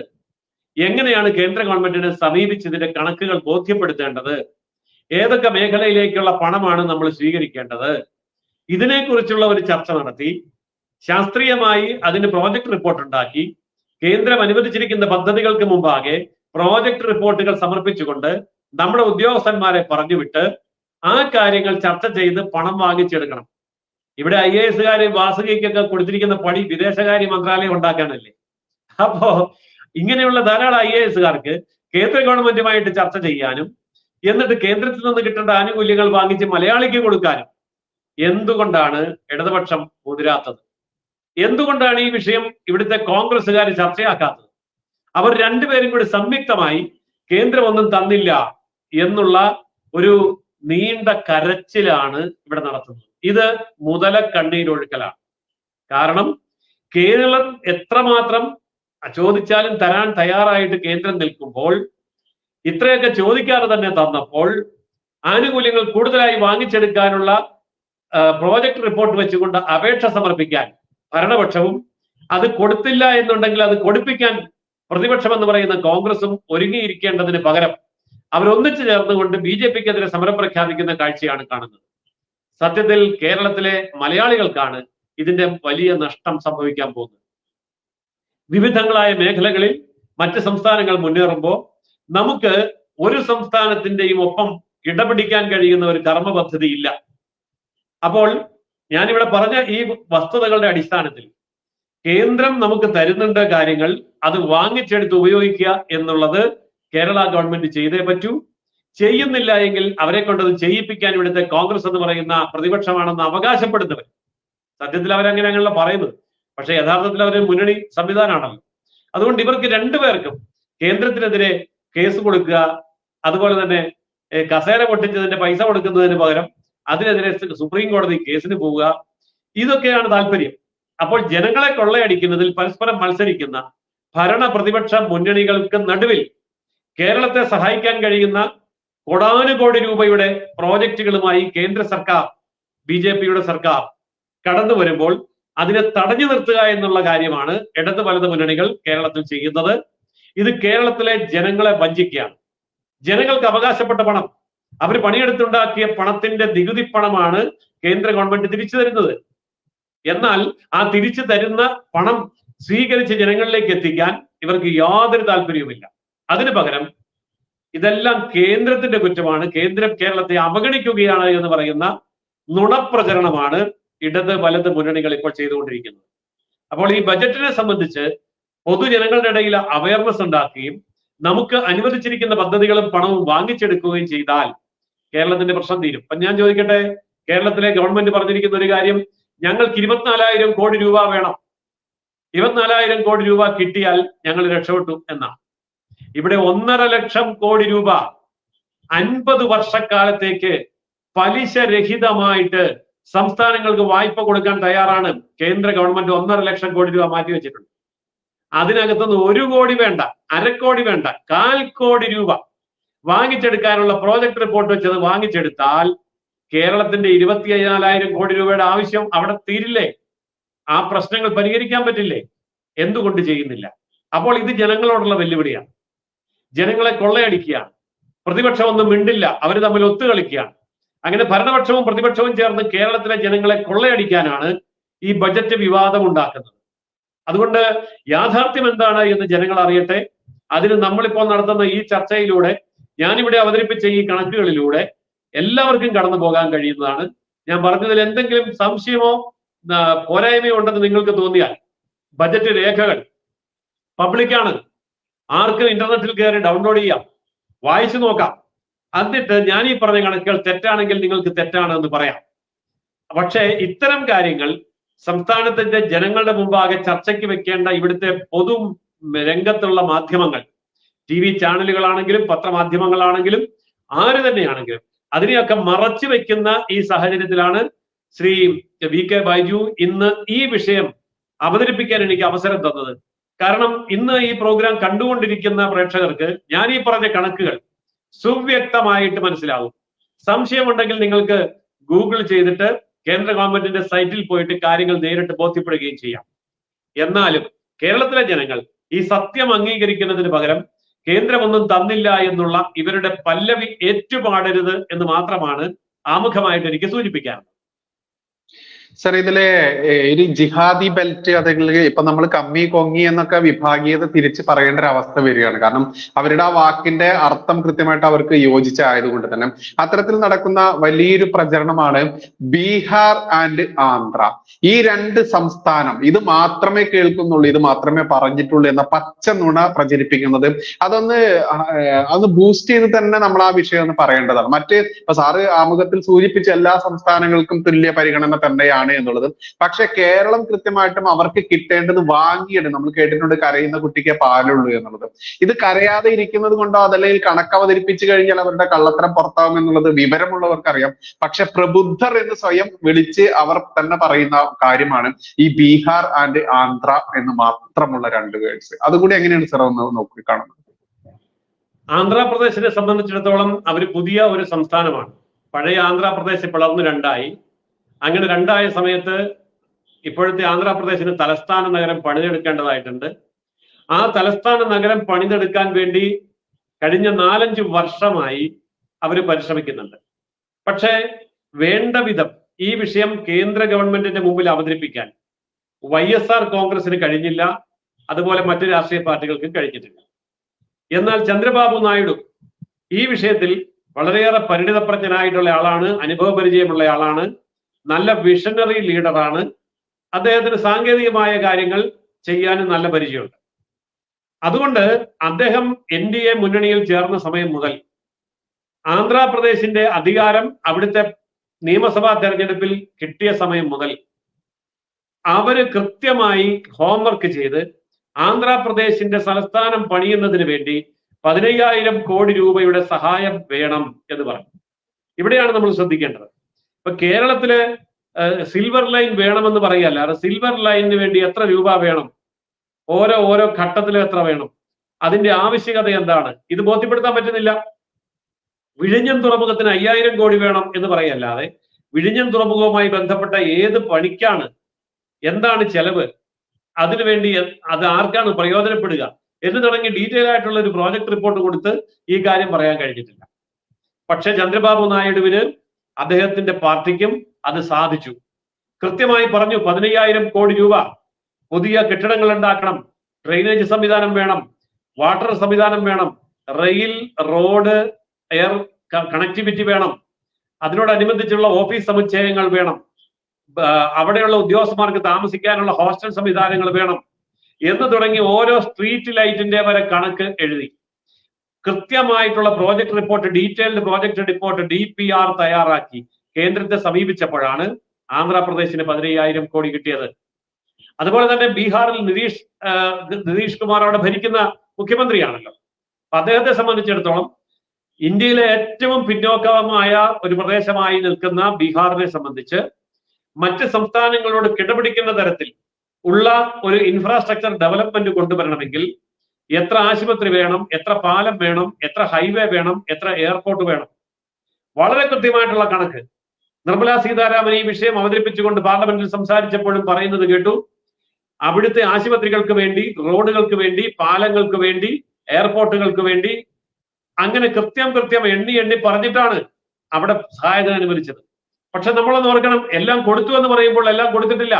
എങ്ങനെയാണ് കേന്ദ്ര ഗവൺമെന്റിനെ സമീപിച്ച് ഇതിന്റെ കണക്കുകൾ ബോധ്യപ്പെടുത്തേണ്ടത്, ഏതൊക്കെ മേഖലയിലേക്കുള്ള പണമാണ് നമ്മൾ സ്വീകരിക്കേണ്ടത്, ഇതിനെക്കുറിച്ചുള്ള ഒരു ചർച്ച നടത്തി ശാസ്ത്രീയമായി അതിന് പ്രോജക്ട് റിപ്പോർട്ട് ഉണ്ടാക്കി കേന്ദ്രം അനുവദിച്ചിരിക്കുന്ന പദ്ധതികൾക്ക് മുമ്പാകെ പ്രോജക്ട് റിപ്പോർട്ടുകൾ സമർപ്പിച്ചുകൊണ്ട് നമ്മുടെ ഉദ്യോഗസ്ഥന്മാരെ പറഞ്ഞുവിട്ട് ആ കാര്യങ്ങൾ ചർച്ച ചെയ്ത് പണം വാങ്ങിച്ചെടുക്കണം. ഇവിടെ IAS വാസുകിക്കൊക്കെ കൊടുത്തിരിക്കുന്ന പണി വിദേശകാര്യ മന്ത്രാലയം ഉണ്ടാക്കാനല്ലേ. അപ്പോ ഇങ്ങനെയുള്ള ധാരാളം IAS കേന്ദ്ര ഗവൺമെന്റുമായിട്ട് ചർച്ച ചെയ്യാനും എന്നിട്ട് കേന്ദ്രത്തിൽ നിന്ന് കിട്ടേണ്ട ആനുകൂല്യങ്ങൾ വാങ്ങിച്ച് മലയാളിക്ക് കൊടുക്കാനും എന്തുകൊണ്ടാണ് ഇടതുപക്ഷം മുതിരാത്തത്? എന്തുകൊണ്ടാണ് ഈ വിഷയം ഇവിടുത്തെ കോൺഗ്രസ്സുകാർ ചർച്ചയാക്കാത്തത്? അവർ രണ്ടുപേരും കൂടി സംയുക്തമായി കേന്ദ്രം ഒന്നും തന്നില്ല എന്നുള്ള ഒരു നീണ്ട കരച്ചിലാണ് ഇവിടെ നടത്തുന്നത്. ഇത് മുതല കണ്ണീരൊഴുക്കലാണ്. കാരണം കേരളം എത്രമാത്രം ചോദിച്ചാലും തരാൻ തയ്യാറായിട്ട് കേന്ദ്രം നിൽക്കുമ്പോൾ, ഇത്രയൊക്കെ ചോദിക്കാതെ തന്നെ തന്നപ്പോൾ, ആനുകൂല്യങ്ങൾ കൂടുതലായി വാങ്ങിച്ചെടുക്കാനുള്ള പ്രോജക്ട് റിപ്പോർട്ട് വെച്ചുകൊണ്ട് അപേക്ഷ സമർപ്പിക്കാൻ ഭരണപക്ഷവും അത് കൊടുത്തില്ല എന്നുണ്ടെങ്കിൽ അത് കൊടുപ്പിക്കാൻ പ്രതിപക്ഷം എന്ന് പറയുന്ന കോൺഗ്രസും ഒരുങ്ങിയിരിക്കേണ്ടതിന് പകരം അവരൊന്നിച്ചു ചേർന്നുകൊണ്ട് BJPക്കെതിരെ സമരം പ്രഖ്യാപിക്കുന്ന കാഴ്ചയാണ് കാണുന്നത്. സത്യത്തിൽ കേരളത്തിലെ മലയാളികൾക്കാണ് ഇതിന്റെ വലിയ നഷ്ടം സംഭവിക്കാൻ പോകുന്നത്. വിവിധങ്ങളായ മേഖലകളിൽ മറ്റ് സംസ്ഥാനങ്ങൾ മുന്നേറുമ്പോൾ നമുക്ക് ഒരു സംസ്ഥാനത്തിന്റെയും ഒപ്പം ഇടപിടിക്കാൻ കഴിയുന്ന ഒരു കർമ്മ പദ്ധതി ഇല്ല. അപ്പോൾ ഞാനിവിടെ പറഞ്ഞ ഈ വസ്തുതകളുടെ അടിസ്ഥാനത്തിൽ കേന്ദ്രം നമുക്ക് തരുന്നുണ്ട് കാര്യങ്ങൾ, അത് വാങ്ങിച്ചെടുത്ത് ഉപയോഗിക്കുക എന്നുള്ളത് കേരള ഗവൺമെന്റ് ചെയ്തേ പറ്റൂ. ചെയ്യുന്നില്ല എങ്കിൽ അവരെ കൊണ്ടത് ചെയ്യിപ്പിക്കാൻ ഇവിടുത്തെ കോൺഗ്രസ് എന്ന് പറയുന്ന പ്രതിപക്ഷമാണെന്ന് അവകാശപ്പെടുന്നവർ, സത്യത്തിൽ അങ്ങനെയുള്ള പറയുന്നത്, പക്ഷെ യഥാർത്ഥത്തിൽ അവർ മുന്നണി സംവിധാനമാണല്ലോ. അതുകൊണ്ട് ഇവർക്ക് രണ്ടുപേർക്കും കേന്ദ്രത്തിനെതിരെ കേസ് കൊടുക്കുക, അതുപോലെ തന്നെ കസേര പൊട്ടിച്ചതിന്റെ പൈസ കൊടുക്കുന്നതിന് പകരം അതിനെതിരെ സുപ്രീം കോടതി കേസിന് പോവുക, ഇതൊക്കെയാണ് താല്പര്യം. അപ്പോൾ ജനങ്ങളെ കൊള്ളയടിക്കുന്നതിൽ പരസ്പരം മത്സരിക്കുന്ന ഭരണ പ്രതിപക്ഷ മുന്നണികൾക്ക് നടുവിൽ കേരളത്തെ സഹായിക്കാൻ കഴിയുന്ന കോടാനുകോടി രൂപയുടെ പ്രോജക്റ്റുകളുമായി കേന്ദ്ര സർക്കാർ, BJPയുടെ സർക്കാർ കടന്നു വരുമ്പോൾ അതിനെ തടഞ്ഞു നിർത്തുക എന്നുള്ള കാര്യമാണ് ഇടത് വലത് മുന്നണികൾ കേരളത്തിൽ ചെയ്യുന്നത്. ഇത് കേരളത്തിലെ ജനങ്ങളെ വഞ്ചിക്കുകയാണ്. ജനങ്ങൾക്ക് അവകാശപ്പെട്ട പണം, അവർ പണിയെടുത്തുണ്ടാക്കിയ പണത്തിന്റെ നികുതി പണമാണ് കേന്ദ്ര ഗവൺമെന്റ് തിരിച്ചു തരുന്നത്. എന്നാൽ ആ തിരിച്ചു തരുന്ന പണം സ്വീകരിച്ച് ജനങ്ങളിലേക്ക് എത്തിക്കാൻ ഇവർക്ക് യാതൊരു താല്പര്യവുമില്ല. അതിനു പകരം ഇതെല്ലാം കേന്ദ്രത്തിന്റെ കുറ്റമാണ്, കേന്ദ്രം കേരളത്തെ അവഗണിക്കുകയാണ് എന്ന് പറയുന്ന നുണപ്രചരണമാണ് ഇടത് വലത് മുന്നണികൾ ഇപ്പോൾ ചെയ്തുകൊണ്ടിരിക്കുന്നത്. അപ്പോൾ ഈ ബജറ്റിനെ സംബന്ധിച്ച് പൊതുജനങ്ങളുടെ ഇടയിൽ അവയർനെസ് ഉണ്ടാക്കുകയും നമുക്ക് അനുവദിച്ചിരിക്കുന്ന പദ്ധതികളും പണവും വാങ്ങിച്ചെടുക്കുകയും ചെയ്താൽ കേരളത്തിന്റെ പ്രശ്നം തീരും. അപ്പൊ ഞാൻ ചോദിക്കട്ടെ, കേരളത്തിലെ ഗവൺമെന്റ് പറഞ്ഞിരിക്കുന്ന ഒരു കാര്യം, ഞങ്ങൾക്ക് 24,000 കോടി രൂപ വേണം, 24,000 കോടി രൂപ കിട്ടിയാൽ ഞങ്ങൾ രക്ഷപ്പെട്ടു എന്നാണ്. ഇവിടെ 1.5 ലക്ഷം കോടി രൂപ 50 വർഷക്കാലത്തേക്ക് പലിശരഹിതമായിട്ട് സംസ്ഥാനങ്ങൾക്ക് വായ്പ കൊടുക്കാൻ തയ്യാറാണ്. കേന്ദ്ര ഗവൺമെന്റ് 1.5 ലക്ഷം കോടി രൂപ മാറ്റിവെച്ചിട്ടുണ്ട്. അതിനകത്തുനിന്ന് 1 കോടി വേണ്ട, 1/2 കോടി വേണ്ട, 1/4 കോടി രൂപ വാങ്ങിച്ചെടുക്കാനുള്ള പ്രോജക്ട് റിപ്പോർട്ട് വെച്ചത് വാങ്ങിച്ചെടുത്താൽ കേരളത്തിന്റെ 24,000 കോടി രൂപയുടെ ആവശ്യം അവിടെ തീരില്ലേ? ആ പ്രശ്നങ്ങൾ പരിഹരിക്കാൻ പറ്റില്ലേ? എന്തുകൊണ്ട് ചെയ്യുന്നില്ല? അപ്പോൾ ഇത് ജനങ്ങളോടുള്ള വെല്ലുവിളിയാണ്. ജനങ്ങളെ കൊള്ളയടിക്കുകയാണ്. പ്രതിപക്ഷം ഒന്നും മിണ്ടില്ല, അവർ തമ്മിൽ ഒത്തുകളിക്കുകയാണ്. അങ്ങനെ ഭരണപക്ഷവും പ്രതിപക്ഷവും ചേർന്ന് കേരളത്തിലെ ജനങ്ങളെ കൊള്ളയടിക്കാനാണ് ഈ ബജറ്റ് വിവാദം ഉണ്ടാക്കുന്നത്. അതുകൊണ്ട് യാഥാർത്ഥ്യം എന്താണ് എന്ന് ജനങ്ങൾ അറിയട്ടെ. അതിന് നമ്മളിപ്പോൾ നടത്തുന്ന ഈ ചർച്ചയിലൂടെ, ഞാനിവിടെ അവതരിപ്പിച്ച ഈ കണക്കുകളിലൂടെ എല്ലാവർക്കും കടന്നു പോകാൻ കഴിയുന്നതാണ്. ഞാൻ പറഞ്ഞതിൽ എന്തെങ്കിലും സംശയമോ പോരായ്മയോ ഉണ്ടെന്ന് നിങ്ങൾക്ക് തോന്നിയാൽ ബജറ്റ് രേഖകൾ പബ്ലിക്കാണ്, ആർക്കും ഇന്റർനെറ്റിൽ കയറി ഡൗൺലോഡ് ചെയ്യാം, വായിച്ചു നോക്കാം. എന്നിട്ട് ഞാൻ ഈ പറഞ്ഞ കണക്കുകൾ തെറ്റാണെങ്കിൽ നിങ്ങൾക്ക് തെറ്റാണ് എന്ന് പറയാം. പക്ഷേ ഇത്തരം കാര്യങ്ങൾ സംസ്ഥാനത്തിന്റെ ജനങ്ങളുടെ മുമ്പാകെ ചർച്ചയ്ക്ക് വെക്കേണ്ട ഇവിടുത്തെ പൊതു രംഗത്തുള്ള മാധ്യമങ്ങൾ, TV ചാനലുകളാണെങ്കിലും പത്രമാധ്യമങ്ങളാണെങ്കിലും ആര് തന്നെയാണെങ്കിലും അതിനെയൊക്കെ മറച്ചു വെക്കുന്ന ഈ സാഹചര്യത്തിലാണ് ശ്രീ VK ബൈജു ഇന്ന് ഈ വിഷയം അവതരിപ്പിക്കാൻ എനിക്ക് അവസരം തന്നത്. കാരണം ഇന്ന് ഈ പ്രോഗ്രാം കണ്ടുകൊണ്ടിരിക്കുന്ന പ്രേക്ഷകർക്ക് ഞാൻ ഈ പറഞ്ഞ കണക്കുകൾ സുവ്യക്തമായിട്ട് മനസ്സിലാകും. സംശയമുണ്ടെങ്കിൽ നിങ്ങൾക്ക് ഗൂഗിൾ ചെയ്തിട്ട് കേന്ദ്ര ഗവൺമെന്റിന്റെ സൈറ്റിൽ പോയിട്ട് കാര്യങ്ങൾ നേരിട്ട് ബോധ്യപ്പെടുകയും ചെയ്യാം. എന്നാലും കേരളത്തിലെ ജനങ്ങൾ ഈ സത്യം അംഗീകരിക്കുന്നതിന് പകരം കേന്ദ്രമൊന്നും തന്നില്ല എന്നുള്ള ഇവരുടെ പല്ലവി ഏറ്റുപാടരുത് എന്ന് മാത്രമാണ് ആമുഖമായിട്ട് എനിക്ക് സൂചിപ്പിക്കാറുള്ളത്. സർ, ഇതിലെ ഒരു ജിഹാദി ബെൽറ്റ് അല്ലെങ്കിൽ ഇപ്പൊ നമ്മൾ കമ്മി കൊങ്ങി എന്നൊക്കെ വിഭാഗീയത തിരിച്ച് പറയേണ്ട ഒരു അവസ്ഥ വരികയാണ്. കാരണം അവരുടെ ആ വാക്കിന്റെ അർത്ഥം കൃത്യമായിട്ട് അവർക്ക് യോജിച്ചായതുകൊണ്ട് തന്നെ അത്തരത്തിൽ നടക്കുന്ന വലിയൊരു പ്രചരണമാണ് ബീഹാർ ആൻഡ് ആന്ധ്ര. ഈ 2 സംസ്ഥാനം ഇത് മാത്രമേ കേൾക്കുന്നുള്ളൂ, ഇത് മാത്രമേ പറഞ്ഞിട്ടുള്ളൂ എന്ന പച്ച നുണ പ്രചരിപ്പിക്കുന്നത് അതൊന്ന് ബൂസ്റ്റ് ചെയ്ത് തന്നെ നമ്മൾ ആ വിഷയം ഒന്ന് പറയേണ്ടതാണ്. ഇപ്പൊ സാറ് ആമുഖത്തിൽ സൂചിപ്പിച്ച എല്ലാ സംസ്ഥാനങ്ങൾക്കും തുല്യ പരിഗണന തന്നെയാണ് എന്നുള്ളത്. പക്ഷെ കേരളം കൃത്യമായിട്ടും അവർക്ക് കിട്ടേണ്ടത് വാങ്ങിയിടും. നമ്മൾ കേട്ടിട്ടുണ്ട് കരയുന്ന കുട്ടിക്ക് പാലുള്ളൂ എന്നുള്ളത്. ഇത് കരയാതെ ഇരിക്കുന്നത് കൊണ്ടോ അതല്ലെങ്കിൽ കണക്ക് അവതരിപ്പിച്ചു കഴിഞ്ഞാൽ അവരുടെ കള്ളത്തരം പുറത്താവും എന്നുള്ളത് വിവരമുള്ളവർക്കറിയാം. പക്ഷെ പ്രബുദ്ധർ എന്ന് സ്വയം വിളിച്ച് അവർ തന്നെ പറയുന്ന കാര്യമാണ് ഈ ബീഹാർ ആൻഡ് ആന്ധ്ര എന്ന് മാത്രമുള്ള 2 വേർഡ്സ്. അതുകൂടി എങ്ങനെയാണ് സാർ ഒന്ന് നോക്കി കാണുന്നത്? ആന്ധ്രാപ്രദേശിനെ സംബന്ധിച്ചിടത്തോളം അവർ പുതിയ ഒരു സംസ്ഥാനമാണ്. പഴയ ആന്ധ്രാപ്രദേശ് പിളർന്ന് 2ആയി. അങ്ങനെ 2ആയ സമയത്ത് ഇപ്പോഴത്തെ ആന്ധ്രാപ്രദേശിന് തലസ്ഥാന നഗരം പണിതെടുക്കേണ്ടതായിട്ടുണ്ട്. ആ തലസ്ഥാന നഗരം പണിതെടുക്കാൻ വേണ്ടി കഴിഞ്ഞ 4-5 വർഷമായി അവർ പരിശ്രമിക്കുന്നുണ്ട്. പക്ഷേ വേണ്ട വിധം ഈ വിഷയം കേന്ദ്ര ഗവൺമെന്റിന്റെ മുമ്പിൽ അവതരിപ്പിക്കാൻ YSR കോൺഗ്രസിന് കഴിഞ്ഞില്ല, അതുപോലെ മറ്റു രാഷ്ട്രീയ പാർട്ടികൾക്കും കഴിഞ്ഞിട്ടില്ല. എന്നാൽ ചന്ദ്രബാബു നായിഡു ഈ വിഷയത്തിൽ വളരെയേറെ പരിണിതപ്രജ്ഞനായിട്ടുള്ള ആളാണ്, അനുഭവപരിചയമുള്ള ആളാണ്, നല്ല വിഷണറി ലീഡറാണ്. അദ്ദേഹത്തിന് സാങ്കേതികമായ കാര്യങ്ങൾ ചെയ്യാനും നല്ല പരിചയമുണ്ട്. അതുകൊണ്ട് അദ്ദേഹം NDA മുന്നണിയിൽ ചേർന്ന സമയം മുതൽ ആന്ധ്രാപ്രദേശിന്റെ അധികാരം അവിടുത്തെ നിയമസഭാ തെരഞ്ഞെടുപ്പിൽ കിട്ടിയ സമയം മുതൽ അവര് കൃത്യമായി ഹോംവർക്ക് ചെയ്ത് ആന്ധ്രാപ്രദേശിന്റെ തലസ്ഥാനം പണിയുന്നതിന് വേണ്ടി 15,000 കോടി രൂപയുടെ സഹായം വേണം എന്ന് പറഞ്ഞു. ഇവിടെയാണ് നമ്മൾ ശ്രദ്ധിക്കേണ്ടത്. ഇപ്പൊ കേരളത്തില് സിൽവർ ലൈൻ വേണമെന്ന് പറയല്ല, സിൽവർ ലൈനിന് വേണ്ടി എത്ര രൂപ വേണം, ഓരോ ഘട്ടത്തിലും എത്ര വേണം, അതിന്റെ ആവശ്യകത എന്താണ്, ഇത് ബോധ്യപ്പെടുത്താൻ പറ്റുന്നില്ല. വിഴിഞ്ഞം തുറമുഖത്തിന് 5,000 കോടി വേണം എന്ന് പറയല്ലാതെ വിഴിഞ്ഞം തുറമുഖവുമായി ബന്ധപ്പെട്ട ഏത് പണിക്കാണ്, എന്താണ് ചെലവ്, അതിനുവേണ്ടി അത് ആർക്കാണ് പ്രയോജനപ്പെടുക എന്ന് തുടങ്ങി ഡീറ്റെയിൽ ആയിട്ടുള്ള ഒരു പ്രോജക്ട് റിപ്പോർട്ട് കൊടുത്ത് ഈ കാര്യം പറയാൻ കഴിഞ്ഞിട്ടില്ല. പക്ഷെ ചന്ദ്രബാബു നായിഡുവിന് അദ്ദേഹത്തിന്റെ പാർട്ടിക്കും അത് സാധിച്ചു. കൃത്യമായി പറഞ്ഞു 15,000 കോടി രൂപ പുതിയ കെട്ടിടങ്ങൾ ഉണ്ടാക്കണം, ഡ്രെയിനേജ് സംവിധാനം വേണം, വാട്ടർ സംവിധാനം വേണം, റെയിൽ, റോഡ്, എയർ കണക്ടിവിറ്റി വേണം, അതിനോടനുബന്ധിച്ചുള്ള ഓഫീസ് സമുച്ചയങ്ങൾ വേണം, അവിടെയുള്ള ഉദ്യോഗസ്ഥന്മാർക്ക് താമസിക്കാനുള്ള ഹോസ്റ്റൽ സംവിധാനങ്ങൾ വേണം എന്ന് തുടങ്ങി ഓരോ സ്ട്രീറ്റ് ലൈറ്റിന്റെ വരെ കണക്ക് എഴുതി കൃത്യമായിട്ടുള്ള project report, detailed project report DPR തയ്യാറാക്കി കേന്ദ്രത്തെ സമീപിച്ചപ്പോഴാണ് ആന്ധ്രാപ്രദേശിന് 15,000 കോടി കിട്ടിയത്. അതുപോലെ തന്നെ ബീഹാറിൽ നിതീഷ് കുമാർ അവിടെ ഭരിക്കുന്ന മുഖ്യമന്ത്രിയാണല്ലോ. അദ്ദേഹത്തെ സംബന്ധിച്ചിടത്തോളം ഇന്ത്യയിലെ ഏറ്റവും പിന്നോക്കമായ ഒരു പ്രദേശമായി നിൽക്കുന്ന ബീഹാറിനെ സംബന്ധിച്ച് മറ്റ് സംസ്ഥാനങ്ങളോട് കിടപിടിക്കുന്ന തരത്തിൽ ഉള്ള ഒരു ഇൻഫ്രാസ്ട്രക്ചർ ഡെവലപ്മെന്റ് കൊണ്ടുവരണമെങ്കിൽ എത്ര ആശുപത്രി വേണം, എത്ര പാലം വേണം, എത്ര ഹൈവേ വേണം, എത്ര എയർപോർട്ട് വേണം, വളരെ കൃത്യമായിട്ടുള്ള കണക്ക്. നിർമ്മലാ സീതാരാമൻ ഈ വിഷയം അവതരിപ്പിച്ചുകൊണ്ട് പാർലമെന്റിൽ സംസാരിച്ചപ്പോഴും പറയുന്നത് കേട്ടു. അവിടുത്തെ ആശുപത്രികൾക്ക് വേണ്ടി, റോഡുകൾക്ക് വേണ്ടി, പാലങ്ങൾക്ക് വേണ്ടി, എയർപോർട്ടുകൾക്ക് വേണ്ടി അങ്ങനെ കൃത്യം എണ്ണി പറഞ്ഞിട്ടാണ് അവിടെ സഹായധനം അനുവദിച്ചത്. പക്ഷെ നമ്മളൊന്ന് ഓർക്കണം, എല്ലാം കൊടുത്തു എന്ന് പറയുമ്പോൾ എല്ലാം കൊടുത്തിട്ടില്ല.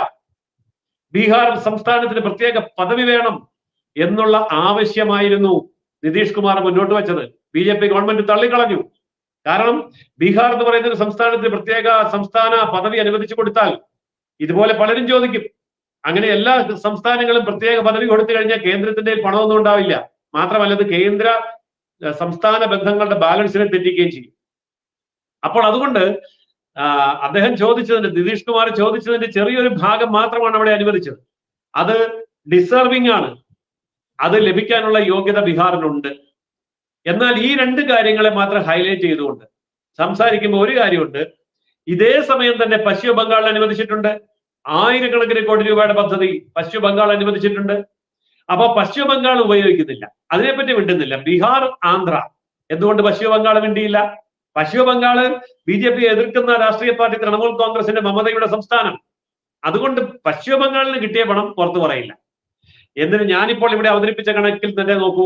ബീഹാർ സംസ്ഥാനത്തിന് പ്രത്യേക പദവി വേണം എന്നുള്ള ആവശ്യമായിരുന്നു നിതീഷ് കുമാർ മുന്നോട്ട് വെച്ചത്. BJP ഗവൺമെന്റ് തള്ളിക്കളഞ്ഞു. കാരണം ബീഹാർ എന്ന് പറയുന്ന ഒരു സംസ്ഥാനത്തിന് പ്രത്യേക സംസ്ഥാന പദവി അനുവദിച്ചു കൊടുത്താൽ ഇതുപോലെ പലരും ചോദിക്കും. അങ്ങനെ എല്ലാ സംസ്ഥാനങ്ങളും പ്രത്യേക പദവി കൊടുത്തു കഴിഞ്ഞാൽ കേന്ദ്രത്തിന്റെ പണമൊന്നും ഉണ്ടാവില്ല. മാത്രമല്ല അത് കേന്ദ്ര സംസ്ഥാന ബന്ധങ്ങളുടെ ബാലൻസിനെ തെറ്റിക്കുകയും ചെയ്യും. അപ്പോൾ അതുകൊണ്ട് അദ്ദേഹം ചോദിച്ചതിന്റെ, നിതീഷ് കുമാർ ചോദിച്ചതിന്റെ ചെറിയൊരു ഭാഗം മാത്രമാണ് അവിടെ അനുവദിച്ചത്. അത് ഡിസർവിംഗ് ആണ്, അത് ലഭിക്കാനുള്ള യോഗ്യത ബീഹാറിനുണ്ട്. എന്നാൽ ഈ രണ്ട് കാര്യങ്ങളെ മാത്രം ഹൈലൈറ്റ് ചെയ്തുകൊണ്ട് സംസാരിക്കുമ്പോൾ ഒരു കാര്യമുണ്ട്, ഇതേ സമയം തന്നെ പശ്ചിമ ബംഗാളിൽ അനുവദിച്ചിട്ടുണ്ട്. ആയിരക്കണക്കിന് കോടി രൂപയുടെ പദ്ധതി പശ്ചിമ ബംഗാൾ അനുവദിച്ചിട്ടുണ്ട്. അപ്പൊ പശ്ചിമ ബംഗാൾ ഉപയോഗിക്കുന്നില്ല, അതിനെപ്പറ്റി മിണ്ടുന്നില്ല. ബീഹാർ, ആന്ധ്ര, എന്തുകൊണ്ട് പശ്ചിമ ബംഗാൾ മിണ്ടിയില്ല? പശ്ചിമ ബംഗാള് BJP എതിർക്കുന്ന രാഷ്ട്രീയ പാർട്ടി തൃണമൂൽ കോൺഗ്രസിന്റെ മമതയുടെ സംസ്ഥാനം. അതുകൊണ്ട് പശ്ചിമ ബംഗാളിന് കിട്ടിയ പണം പുറത്തു പറയില്ല. എന്നിട്ട് ഞാനിപ്പോൾ ഇവിടെ അവതരിപ്പിച്ച കണക്കിൽ തന്നെ നോക്കൂ,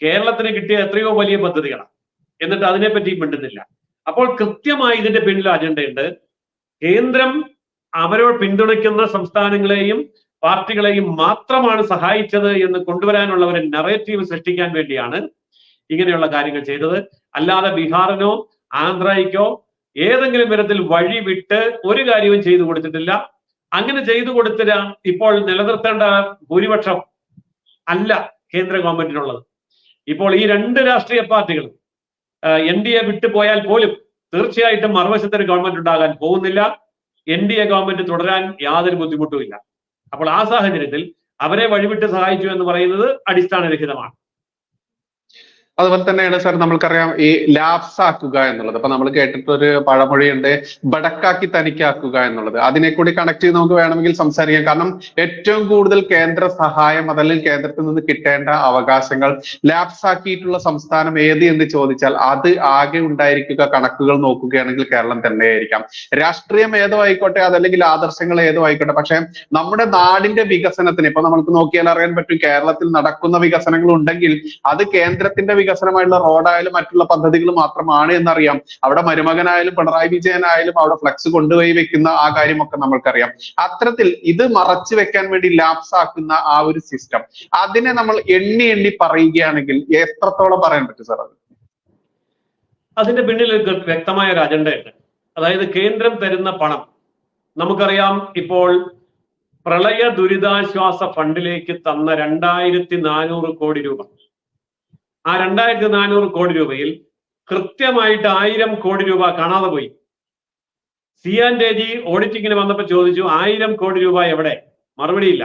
കേരളത്തിന് കിട്ടിയ എത്രയോ വലിയ പദ്ധതികളാണ്, എന്നിട്ട് അതിനെപ്പറ്റി മിണ്ടുന്നില്ല. അപ്പോൾ കൃത്യമായി ഇതിന്റെ പിന്നിൽ അജണ്ടയുണ്ട്. കേന്ദ്രം അവരോട് പിന്തുണയ്ക്കുന്ന സംസ്ഥാനങ്ങളെയും പാർട്ടികളെയും മാത്രമാണ് സഹായിച്ചത് എന്ന് കൊണ്ടുവരാനുള്ള ഒരു നറേറ്റീവ് സൃഷ്ടിക്കാൻ വേണ്ടിയാണ് ഇങ്ങനെയുള്ള കാര്യങ്ങൾ ചെയ്തത്. അല്ലാതെ ബീഹാറിനോ ആന്ധ്രയ്ക്കോ ഏതെങ്കിലും വിധത്തിൽ വഴി വിട്ട് ഒരു കാര്യവും ചെയ്തു കൊടുത്തിട്ടില്ല. അങ്ങനെ ചെയ്തു കൊടുത്തില്ല ഇപ്പോൾ നിലനിർത്തേണ്ട ഭൂരിപക്ഷം അല്ല കേന്ദ്ര ഗവൺമെന്റിനുള്ളത്. ഇപ്പോൾ ഈ രണ്ട് രാഷ്ട്രീയ പാർട്ടികളും NDA വിട്ടുപോയാൽ പോലും തീർച്ചയായിട്ടും മറുവശത്തൊരു ഗവൺമെന്റ് ഉണ്ടാകാൻ പോകുന്നില്ല. NDA ഗവൺമെന്റ് തുടരാൻ യാതൊരു ബുദ്ധിമുട്ടുമില്ല. അപ്പോൾ ആ സാഹചര്യത്തിൽ അവരെ വഴിവിട്ട് സഹായിച്ചു എന്ന് പറയുന്നത് അടിസ്ഥാനരഹിതമാണ്. അതുപോലെ തന്നെയാണ് സാർ നമ്മൾക്കറിയാം ഈ ലാപ്സ് ആക്കുക എന്നുള്ളത്. അപ്പൊ നമ്മൾ കേട്ടിട്ടൊരു പഴമൊഴിയുണ്ട്, ബടക്കാക്കി തനിക്കാക്കുക എന്നുള്ളത്. അതിനെ കൂടി കണക്ട് ചെയ്ത് നമുക്ക് വേണമെങ്കിൽ സംസാരിക്കാം. കാരണം ഏറ്റവും കൂടുതൽ കേന്ദ്ര സഹായം അതല്ലെങ്കിൽ കേന്ദ്രത്തിൽ നിന്ന് കിട്ടേണ്ട അവകാശങ്ങൾ ലാപ്സ് ആക്കിയിട്ടുള്ള സംസ്ഥാനം ഏത് എന്ന് ചോദിച്ചാൽ അത് ആകെ ഉണ്ടായിരിക്കുക കണക്കുകൾ നോക്കുകയാണെങ്കിൽ കേരളം തന്നെയായിരിക്കാം. രാഷ്ട്രീയം ഏതോ ആയിക്കോട്ടെ, അതല്ലെങ്കിൽ ആദർശങ്ങൾ ഏതോ ആയിക്കോട്ടെ, പക്ഷെ നമ്മുടെ നാടിന്റെ വികസനത്തിന് ഇപ്പൊ നമുക്ക് നോക്കിയാൽ അറിയാൻ പറ്റും, കേരളത്തിൽ നടക്കുന്ന വികസനങ്ങൾ ഉണ്ടെങ്കിൽ അത് കേന്ദ്രത്തിന്റെ വികസനമായുള്ള റോഡായാലും മറ്റുള്ള പദ്ധതികൾ മാത്രമാണ് എന്നറിയാം. അവിടെ മരുമകനായാലും പിണറായി വിജയനായാലും അവിടെ ഫ്ലക്സ് കൊണ്ടുപോയി വെക്കുന്ന ആ കാര്യമൊക്കെ നമ്മൾക്കറിയാം. അത്തരത്തിൽ ഇത് മറച്ചു വെക്കാൻ വേണ്ടി ലാപ്സ് ആക്കുന്ന ആ ഒരു സിസ്റ്റം, അതിനെ നമ്മൾ എണ്ണി പറയുകയാണെങ്കിൽ എത്രത്തോളം പറയാൻ പറ്റും സാർ? അതിന്റെ പിന്നിൽ വ്യക്തമായ ഒരു അജണ്ടയുണ്ട്. അതായത് കേന്ദ്രം തരുന്ന പണം നമുക്കറിയാം. ഇപ്പോൾ പ്രളയ ദുരിതാശ്വാസ ഫണ്ടിലേക്ക് തന്ന 2400 കോടി രൂപ, ആ 2400 കോടി രൂപയിൽ കൃത്യമായിട്ട് 1000 കോടി രൂപ കാണാതെ പോയി. CNJG ഓഡിറ്റിങ്ങിന് വന്നപ്പോൾ ചോദിച്ചു 1000 കോടി രൂപ എവിടെ? മറുപടിയില്ല.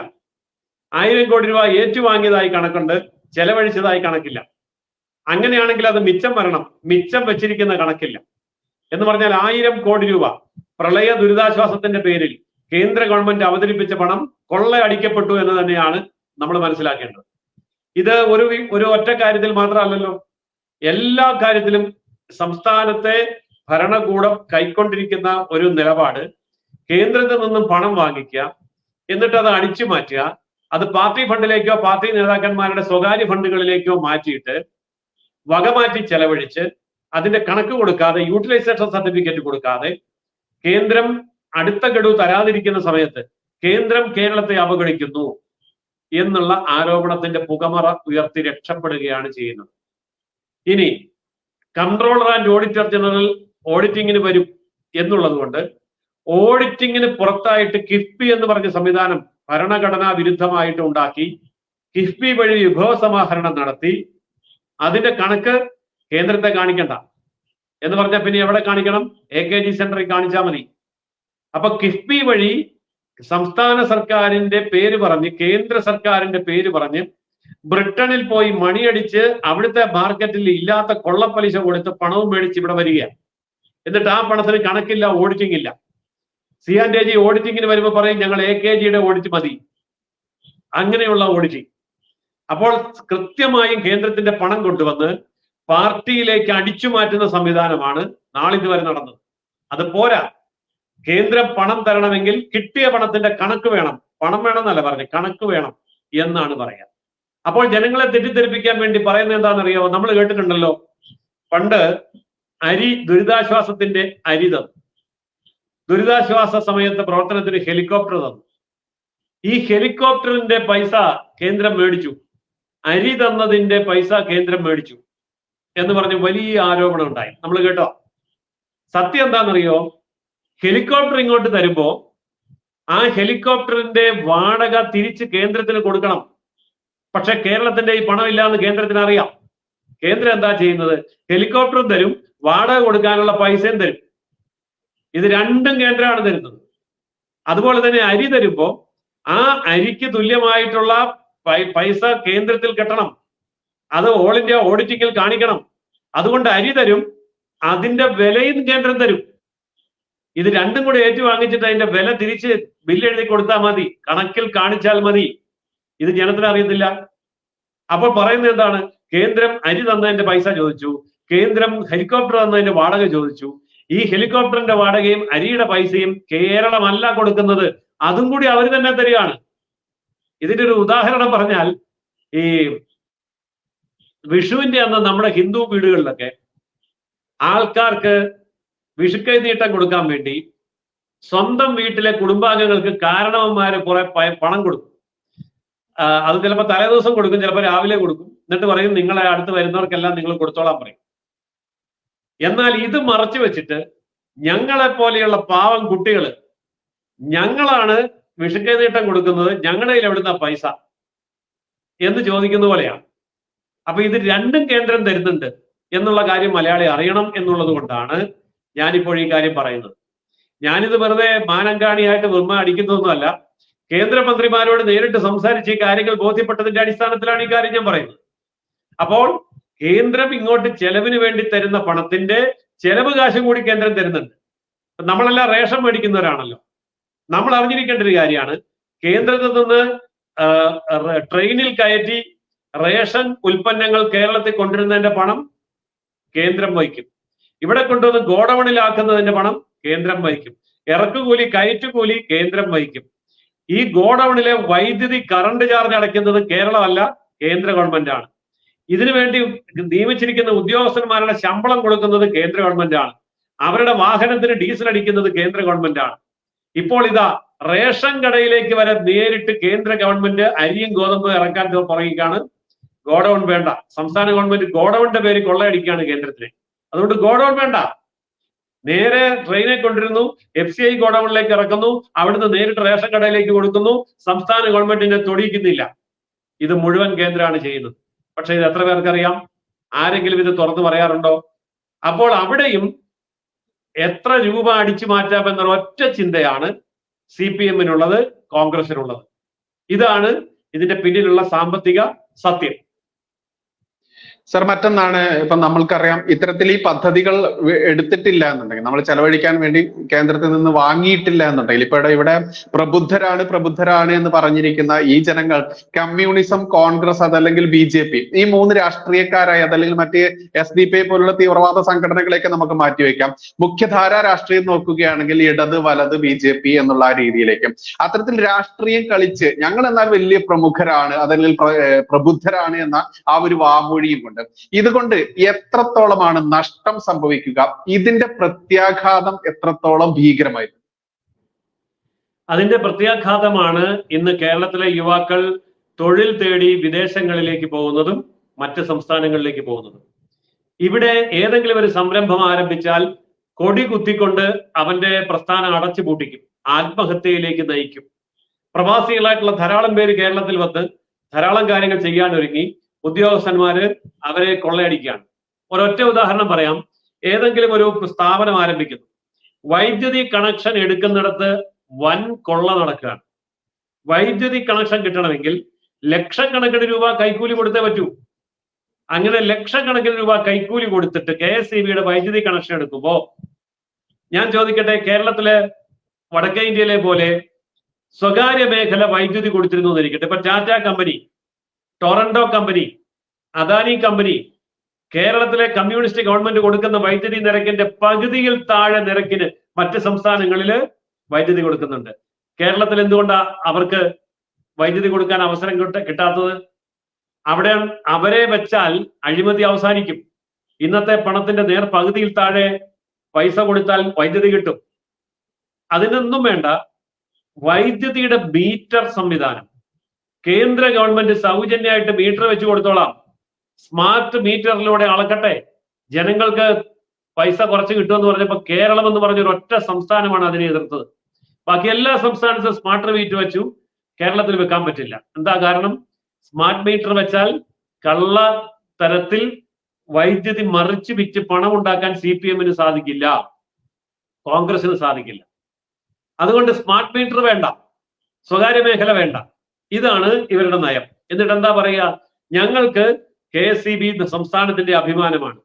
1000 കോടി രൂപ ഏറ്റുവാങ്ങിയതായി കണക്കുണ്ട്, ചെലവഴിച്ചതായി കണക്കില്ല. അങ്ങനെയാണെങ്കിൽ അത് മിച്ചം വരണം, മിച്ചം വെച്ചിരിക്കുന്ന കണക്കില്ല. എന്ന് പറഞ്ഞാൽ 1000 കോടി രൂപ പ്രളയ ദുരിതാശ്വാസത്തിന്റെ പേരിൽ കേന്ദ്ര ഗവൺമെന്റ് അവതരിപ്പിച്ച പണം കൊള്ളയടിക്കപ്പെട്ടു എന്ന് തന്നെയാണ് നമ്മൾ മനസ്സിലാക്കേണ്ടത്. ഇത് ഒരു ഒറ്റ കാര്യത്തിൽ മാത്രമല്ലല്ലോ, എല്ലാ കാര്യത്തിലും സംസ്ഥാനത്തെ ഭരണകൂടം കൈക്കൊണ്ടിരിക്കുന്ന ഒരു നിലപാട് കേന്ദ്രത്തിൽ നിന്നും പണം വാങ്ങിക്കുക, എന്നിട്ട് അത് അടിച്ചു മാറ്റുക, അത് പാർട്ടി ഫണ്ടിലേക്കോ പാർട്ടി നേതാക്കന്മാരുടെ സ്വകാര്യ ഫണ്ടുകളിലേക്കോ മാറ്റിയിട്ട് വകമാറ്റി ചെലവഴിച്ച് അതിന്റെ കണക്ക് കൊടുക്കാതെ, യൂട്ടിലൈസേഷൻ സർട്ടിഫിക്കറ്റ് കൊടുക്കാതെ, കേന്ദ്രം അടുത്ത ഗഡു തരാതിരിക്കുന്ന സമയത്ത് കേന്ദ്രം കേരളത്തെ അവഗണിക്കുന്നു എന്നുള്ള ആരോപണത്തിന്റെ പുകമറ ഉയർത്തി രക്ഷപ്പെടുകയാണ് ചെയ്യുന്നത്. ഇനി കൺട്രോളർ ആൻഡ് ഓഡിറ്റർ ജനറൽ ഓഡിറ്റിങ്ങിന് വരും എന്നുള്ളത് കൊണ്ട് ഓഡിറ്റിങ്ങിന് പുറത്തായിട്ട് കിഫ്ബി എന്ന് പറഞ്ഞ സംവിധാനം ഭരണഘടനാ വിരുദ്ധമായിട്ട് ഉണ്ടാക്കി, കിഫ്ബി വഴി വിഭവ സമാഹരണം നടത്തി, അതിന്റെ കണക്ക് കേന്ദ്രത്തെ കാണിക്കണ്ട എന്ന് പറഞ്ഞാൽ പിന്നെ എവിടെ കാണിക്കണം? AKG സെന്ററിൽ കാണിച്ചാൽ മതി. അപ്പൊ കിഫ്ബി വഴി സംസ്ഥാന സർക്കാരിന്റെ പേര് പറഞ്ഞ്, കേന്ദ്ര സർക്കാരിന്റെ പേര് പറഞ്ഞ് ബ്രിട്ടനിൽ പോയി മണിയടിച്ച് അവിടുത്തെ മാർക്കറ്റിൽ ഇല്ലാത്ത കൊള്ളപ്പലിശ കൊടുത്ത് പണവും മേടിച്ച് ഇവിടെ വരികയാണ്. എന്നിട്ട് ആ പണത്തിന് കണക്കില്ല, ഓഡിറ്റിംഗ് ഇല്ല. C&AG ഓഡിറ്റിങ്ങിന് വരുമ്പോൾ പറയും ഞങ്ങൾ AKGയുടെ ഓഡിറ്റ് മതി, അങ്ങനെയുള്ള ഓഡിറ്റിംഗ്. അപ്പോൾ കൃത്യമായും കേന്ദ്രത്തിന്റെ പണം കൊണ്ടുവന്ന് പാർട്ടിയിലേക്ക് അടിച്ചു മാറ്റുന്ന സംവിധാനമാണ് നാളിതുവരെ നടന്നത്. അത് പോരാ, കേന്ദ്രം പണം തരണമെങ്കിൽ കിട്ടിയ പണത്തിന്റെ കണക്ക് വേണം. പണം വേണമെന്നല്ല പറഞ്ഞത്, കണക്ക് വേണം എന്നാണ് പറയാ. അപ്പോൾ ജനങ്ങളെ തെറ്റിദ്ധരിപ്പിക്കാൻ വേണ്ടി പറയുന്നത് എന്താണെന്നറിയാമോ? നമ്മൾ കേട്ടിട്ടുണ്ടല്ലോ, പണ്ട് അരി ദുരിതാശ്വാസത്തിന്റെ അരി തന്നു, ദുരിതാശ്വാസ സമയത്ത് പ്രവർത്തനത്തിന് ഹെലികോപ്റ്റർ തന്നു. ഈ ഹെലികോപ്റ്ററിന്റെ പൈസ കേന്ദ്രം മേടിച്ചു, അരി തന്നതിന്റെ പൈസ കേന്ദ്രം മേടിച്ചു എന്ന് പറഞ്ഞ് വലിയ ആരോപണം ഉണ്ടായി. നമ്മൾ കേട്ടോ? സത്യം എന്താണെന്നറിയോ? ഹെലികോപ്റ്റർ ഇങ്ങോട്ട് തരുമ്പോ ആ ഹെലികോപ്റ്ററിന്റെ വാടക തിരിച്ച് കേന്ദ്രത്തിന് കൊടുക്കണം. പക്ഷെ കേരളത്തിന്റെ ഈ പണമില്ല എന്ന് കേന്ദ്രത്തിന് അറിയാം. കേന്ദ്രം എന്താ ചെയ്യുന്നത്? ഹെലികോപ്റ്ററും തരും, വാടക കൊടുക്കാനുള്ള പൈസയും തരും. ഇത് രണ്ടും കേന്ദ്രമാണ് തരുന്നത്. അതുപോലെ തന്നെ അരി തരുമ്പോ ആ അരിക്ക് തുല്യമായിട്ടുള്ള പൈസ കേന്ദ്രത്തിൽ കെട്ടണം. അത് ഓൾ ഇന്ത്യ ഓഡിറ്റിംഗിൽ കാണിക്കണം. അതുകൊണ്ട് അരി തരും, അതിന്റെ വിലയും കേന്ദ്രം തരും. ഇത് രണ്ടും കൂടെ ഏറ്റുവാങ്ങിച്ചിട്ട് അതിന്റെ വില തിരിച്ച് ബില്ല് എഴുതി കൊടുത്താൽ മതി, കണക്കിൽ കാണിച്ചാൽ മതി. ഇത് ജനത്തിന് അറിയത്തില്ല. അപ്പോൾ പറയുന്നത് എന്താണ്? കേന്ദ്രം അരി തന്നതിന്റെ പൈസ ചോദിച്ചു, കേന്ദ്രം ഹെലികോപ്റ്റർ തന്നതിന്റെ വാടക ചോദിച്ചു. ഈ ഹെലികോപ്റ്ററിന്റെ വാടകയും അരിയുടെ പൈസയും കേരളമല്ല കൊടുക്കുന്നത്, അതും കൂടി അവർ തന്നെ തരികയാണ്. ഇതിന്റെ ഒരു ഉദാഹരണം പറഞ്ഞാൽ, ഈ വിഷുവിന്റെ അന്ന് നമ്മുടെ ഹിന്ദു വീടുകളിലൊക്കെ ആൾക്കാർക്ക് വിഷുക്കൈ നീട്ടം കൊടുക്കാൻ വേണ്ടി സ്വന്തം വീട്ടിലെ കുടുംബാംഗങ്ങൾക്ക് കാരണവന്മാര് കുറെ പണം കൊടുക്കും. അത് ചിലപ്പോൾ തലേദിവസം കൊടുക്കും, ചിലപ്പോൾ രാവിലെ കൊടുക്കും. എന്നിട്ട് പറയും നിങ്ങളെ അടുത്ത് വരുന്നവർക്കെല്ലാം നിങ്ങൾ കൊടുത്തോളാൻ പറയും. എന്നാൽ ഇത് മറച്ചു വെച്ചിട്ട് ഞങ്ങളെ പോലെയുള്ള പാവം കുട്ടികൾ ഞങ്ങളാണ് വിഷുക്കൈ നീട്ടം കൊടുക്കുന്നത്, ഞങ്ങളുടെ കയ്യിൽ എവിടുന്ന പൈസ എന്ന് ചോദിക്കുന്ന പോലെയാണ്. അപ്പൊ ഇത് രണ്ടും കേന്ദ്രം തരുന്നുണ്ട് എന്നുള്ള കാര്യം മലയാളി അറിയണം എന്നുള്ളത് കൊണ്ടാണ് ഞാനിപ്പോൾ ഈ കാര്യം പറയുന്നത്. ഞാനിത് വെറുതെ മാനങ്കാണിയായിട്ട് വെറുതെ അടിക്കുന്നതൊന്നുമല്ല. കേന്ദ്രമന്ത്രിമാരോട് നേരിട്ട് സംസാരിച്ച് ഈ കാര്യങ്ങൾ ബോധ്യപ്പെട്ടതിന്റെ അടിസ്ഥാനത്തിലാണ് ഈ കാര്യം ഞാൻ പറയുന്നത്. അപ്പോൾ കേന്ദ്രം ഇങ്ങോട്ട് ചെലവിന് വേണ്ടി തരുന്ന പണത്തിന്റെ ചെലവ് കാശും കൂടി കേന്ദ്രം തരുന്നുണ്ട്. നമ്മളെല്ലാം റേഷൻ മേടിക്കുന്നവരാണല്ലോ. നമ്മൾ അറിഞ്ഞിരിക്കേണ്ട ഒരു കാര്യമാണ്, കേന്ദ്രത്തിൽ നിന്ന് ട്രെയിനിൽ കയറ്റി റേഷൻ ഉൽപ്പന്നങ്ങൾ കേരളത്തിൽ കൊണ്ടുവരുന്നതിന്റെ പണം കേന്ദ്രം വഹിക്കും. ഇവിടെ കൊണ്ടുവന്ന് ഗോഡൌണിലാക്കുന്നതിന്റെ പണം കേന്ദ്രം വഹിക്കും. ഇറക്കുകൂലി കയറ്റുകൂലി കേന്ദ്രം വഹിക്കും. ഈ ഗോഡൌണിലെ വൈദ്യുതി കറണ്ട് ചാർജ് അടയ്ക്കുന്നത് കേരളമല്ല, കേന്ദ്ര ഗവൺമെന്റ് ആണ്. ഇതിനു വേണ്ടി നിയമിച്ചിരിക്കുന്ന ഉദ്യോഗസ്ഥന്മാരുടെ ശമ്പളം കൊടുക്കുന്നത് കേന്ദ്ര ഗവൺമെന്റ് ആണ്. അവരുടെ വാഹനത്തിന് ഡീസൽ അടിക്കുന്നത് കേന്ദ്ര ഗവൺമെന്റ് ആണ്. ഇപ്പോൾ ഇതാ റേഷൻ കടയിലേക്ക് വരെ നേരിട്ട് കേന്ദ്ര ഗവൺമെന്റ് അരിയും ഗോതമ്പും ഇറക്കാൻ പുറകിക്കാണ്. ഗോഡൌൺ വേണ്ട, സംസ്ഥാന ഗവൺമെന്റ് ഗോഡൌണിന്റെ പേര് കൊള്ളയടിക്കുകയാണ് കേന്ദ്രത്തിന്. അതുകൊണ്ട് ഗോഡൌൺ വേണ്ട, നേരെ ട്രെയിനെ കൊണ്ടിരുന്നു, FCI ഗോഡൌണിലേക്ക് ഇറക്കുന്നു, അവിടുന്ന് നേരിട്ട് റേഷൻ കടയിലേക്ക് കൊടുക്കുന്നു. സംസ്ഥാന ഗവൺമെന്റിനെ തൊടിയിക്കുന്നില്ല. ഇത് മുഴുവൻ കേന്ദ്രമാണ് ചെയ്യുന്നത്. പക്ഷെ ഇത് എത്ര പേർക്കറിയാം? ആരെങ്കിലും ഇത് തുറന്നു പറയാറുണ്ടോ? അപ്പോൾ അവിടെയും എത്ര രൂപ അടിച്ചു മാറ്റാമെന്നുള്ള ഒറ്റ ചിന്തയാണ് CPM-നുള്ളത്, കോൺഗ്രസിനുള്ളത്. ഇതാണ് ഇതിന്റെ പിന്നിലുള്ള സാമ്പത്തിക സത്യം. സർ, മറ്റൊന്നാണ്, ഇപ്പൊ നമ്മൾക്കറിയാം ഇത്തരത്തിൽ ഈ പദ്ധതികൾ എടുത്തിട്ടില്ല എന്നുണ്ടെങ്കിൽ, നമ്മൾ ചെലവഴിക്കാൻ വേണ്ടി കേന്ദ്രത്തിൽ നിന്ന് വാങ്ങിയിട്ടില്ല എന്നുണ്ടെങ്കിൽ, ഇപ്പൊ ഇവിടെ പ്രബുദ്ധരാണ് എന്ന് പറഞ്ഞിരിക്കുന്ന ഈ ജനങ്ങൾ കമ്മ്യൂണിസം, കോൺഗ്രസ് അതല്ലെങ്കിൽ BJP, ഈ മൂന്ന് രാഷ്ട്രീയക്കാരായി അതല്ലെങ്കിൽ മറ്റ് SDP പോലുള്ള തീവ്രവാദ സംഘടനകളെയൊക്കെ നമുക്ക് മാറ്റിവെക്കാം. മുഖ്യധാര രാഷ്ട്രീയം നോക്കുകയാണെങ്കിൽ ഇടത് വലത് BJP എന്നുള്ള ആ രീതിയിലേക്ക് അത്തരത്തിൽ രാഷ്ട്രീയം കളിച്ച് ഞങ്ങൾ എന്നാൽ വലിയ പ്രമുഖരാണ് അതല്ലെങ്കിൽ പ്രബുദ്ധരാണ് എന്ന ആ ഒരു വാമൊഴിയും കൊണ്ട് ഇതുകൊണ്ട് എത്രത്തോളമാണ് നഷ്ടം സംഭവിക്കുക? ഇതിന്റെ പ്രത്യാഘാതം എത്രത്തോളം ഭീകരമായിരുന്നു? അതിന്റെ പ്രത്യാഘാതമാണ് ഇന്ന് കേരളത്തിലെ യുവാക്കൾ തൊഴിൽ തേടി വിദേശങ്ങളിലേക്ക് പോകുന്നതും മറ്റ് സംസ്ഥാനങ്ങളിലേക്ക് പോകുന്നതും. ഇവിടെ ഏതെങ്കിലും ഒരു സംരംഭം ആരംഭിച്ചാൽ കൊടി കുത്തിക്കൊണ്ട് അവന്റെ പ്രസ്ഥാനം അടച്ചു പൂട്ടിക്കും, ആത്മഹത്യയിലേക്ക് നയിക്കും. പ്രവാസികളായിട്ടുള്ള ധാരാളം പേര് കേരളത്തിൽ വന്ന് ധാരാളം കാര്യങ്ങൾ ചെയ്യാനൊരുങ്ങി ഉദ്യോഗസ്ഥന്മാര് അവരെ കൊള്ളയടിക്കുകയാണ്. ഒരൊറ്റ ഉദാഹരണം പറയാം. ഏതെങ്കിലും ഒരു സ്ഥാപനം ആരംഭിക്കുന്നു, വൈദ്യുതി കണക്ഷൻ എടുക്കുന്നിടത്ത് വൻ കൊള്ള നടക്കുകയാണ്. വൈദ്യുതി കണക്ഷൻ കിട്ടണമെങ്കിൽ ലക്ഷക്കണക്കിന് രൂപ കൈക്കൂലി കൊടുത്തേ പറ്റൂ. അങ്ങനെ ലക്ഷക്കണക്കിന് രൂപ കൈക്കൂലി കൊടുത്തിട്ട് KSEBയുടെ വൈദ്യുതി കണക്ഷൻ എടുക്കുമ്പോ ഞാൻ ചോദിക്കട്ടെ, കേരളത്തിലെ വടക്കേ ഇന്ത്യയിലെ പോലെ സ്വകാര്യ മേഖല വൈദ്യുതി കൊടുത്തിരുന്നു എന്നിരിക്കട്ടെ. ഇപ്പൊ Tata company, Toronto company, Adani company കേരളത്തിലെ കമ്മ്യൂണിസ്റ്റ് ഗവൺമെന്റ് കൊടുക്കുന്ന വൈദ്യുതി നിരക്കിന്റെ പകുതിയിൽ താഴെ നിരക്കിന് മറ്റ് സംസ്ഥാനങ്ങളിൽ വൈദ്യുതി കൊടുക്കുന്നുണ്ട്. കേരളത്തിൽ എന്തുകൊണ്ടാ അവർക്ക് വൈദ്യുതി കൊടുക്കാൻ അവസരം കിട്ടാത്തത്? അവിടെ അവരെ വെച്ചാൽ അഴിമതി അവസാനിക്കും. ഇന്നത്തെ പണത്തിന്റെ നേർ പകുതിയിൽ താഴെ പൈസ കൊടുത്താൽ വൈദ്യുതി കിട്ടും. അതിനൊന്നും വേണ്ട, വൈദ്യുതിയുടെ മീറ്റർ സംവിധാനം കേന്ദ്ര ഗവൺമെന്റ് സൗജന്യമായിട്ട് മീറ്റർ വെച്ച് കൊടുത്തോളാം. സ്മാർട്ട് മീറ്ററിലൂടെ അളക്കട്ടെ, ജനങ്ങൾക്ക് പൈസ കുറച്ച് കിട്ടുമെന്ന് പറഞ്ഞപ്പോൾ കേരളം എന്ന് പറഞ്ഞ ഒരൊറ്റ സംസ്ഥാനമാണ് അതിനെ എതിർത്തത്. ബാക്കി എല്ലാ സംസ്ഥാനത്തും സ്മാർട്ട് മീറ്റർ വെച്ചു, കേരളത്തിൽ വെക്കാൻ പറ്റില്ല. എന്താ കാരണം? സ്മാർട്ട് മീറ്റർ വെച്ചാൽ കള്ള തരത്തിൽ വൈദ്യുതി മറിച്ച് വിറ്റ് പണം ഉണ്ടാക്കാൻ CPM-ന് സാധിക്കില്ല, കോൺഗ്രസിന് സാധിക്കില്ല. അതുകൊണ്ട് സ്മാർട്ട് മീറ്റർ വേണ്ട, സ്വകാര്യ മേഖല വേണ്ട. ഇതാണ് ഇവരുടെ നയം. എന്നിട്ട് എന്താ പറയുക? ഞങ്ങൾക്ക് KSEB സംസ്ഥാനത്തിന്റെ അഭിമാനമാണ്.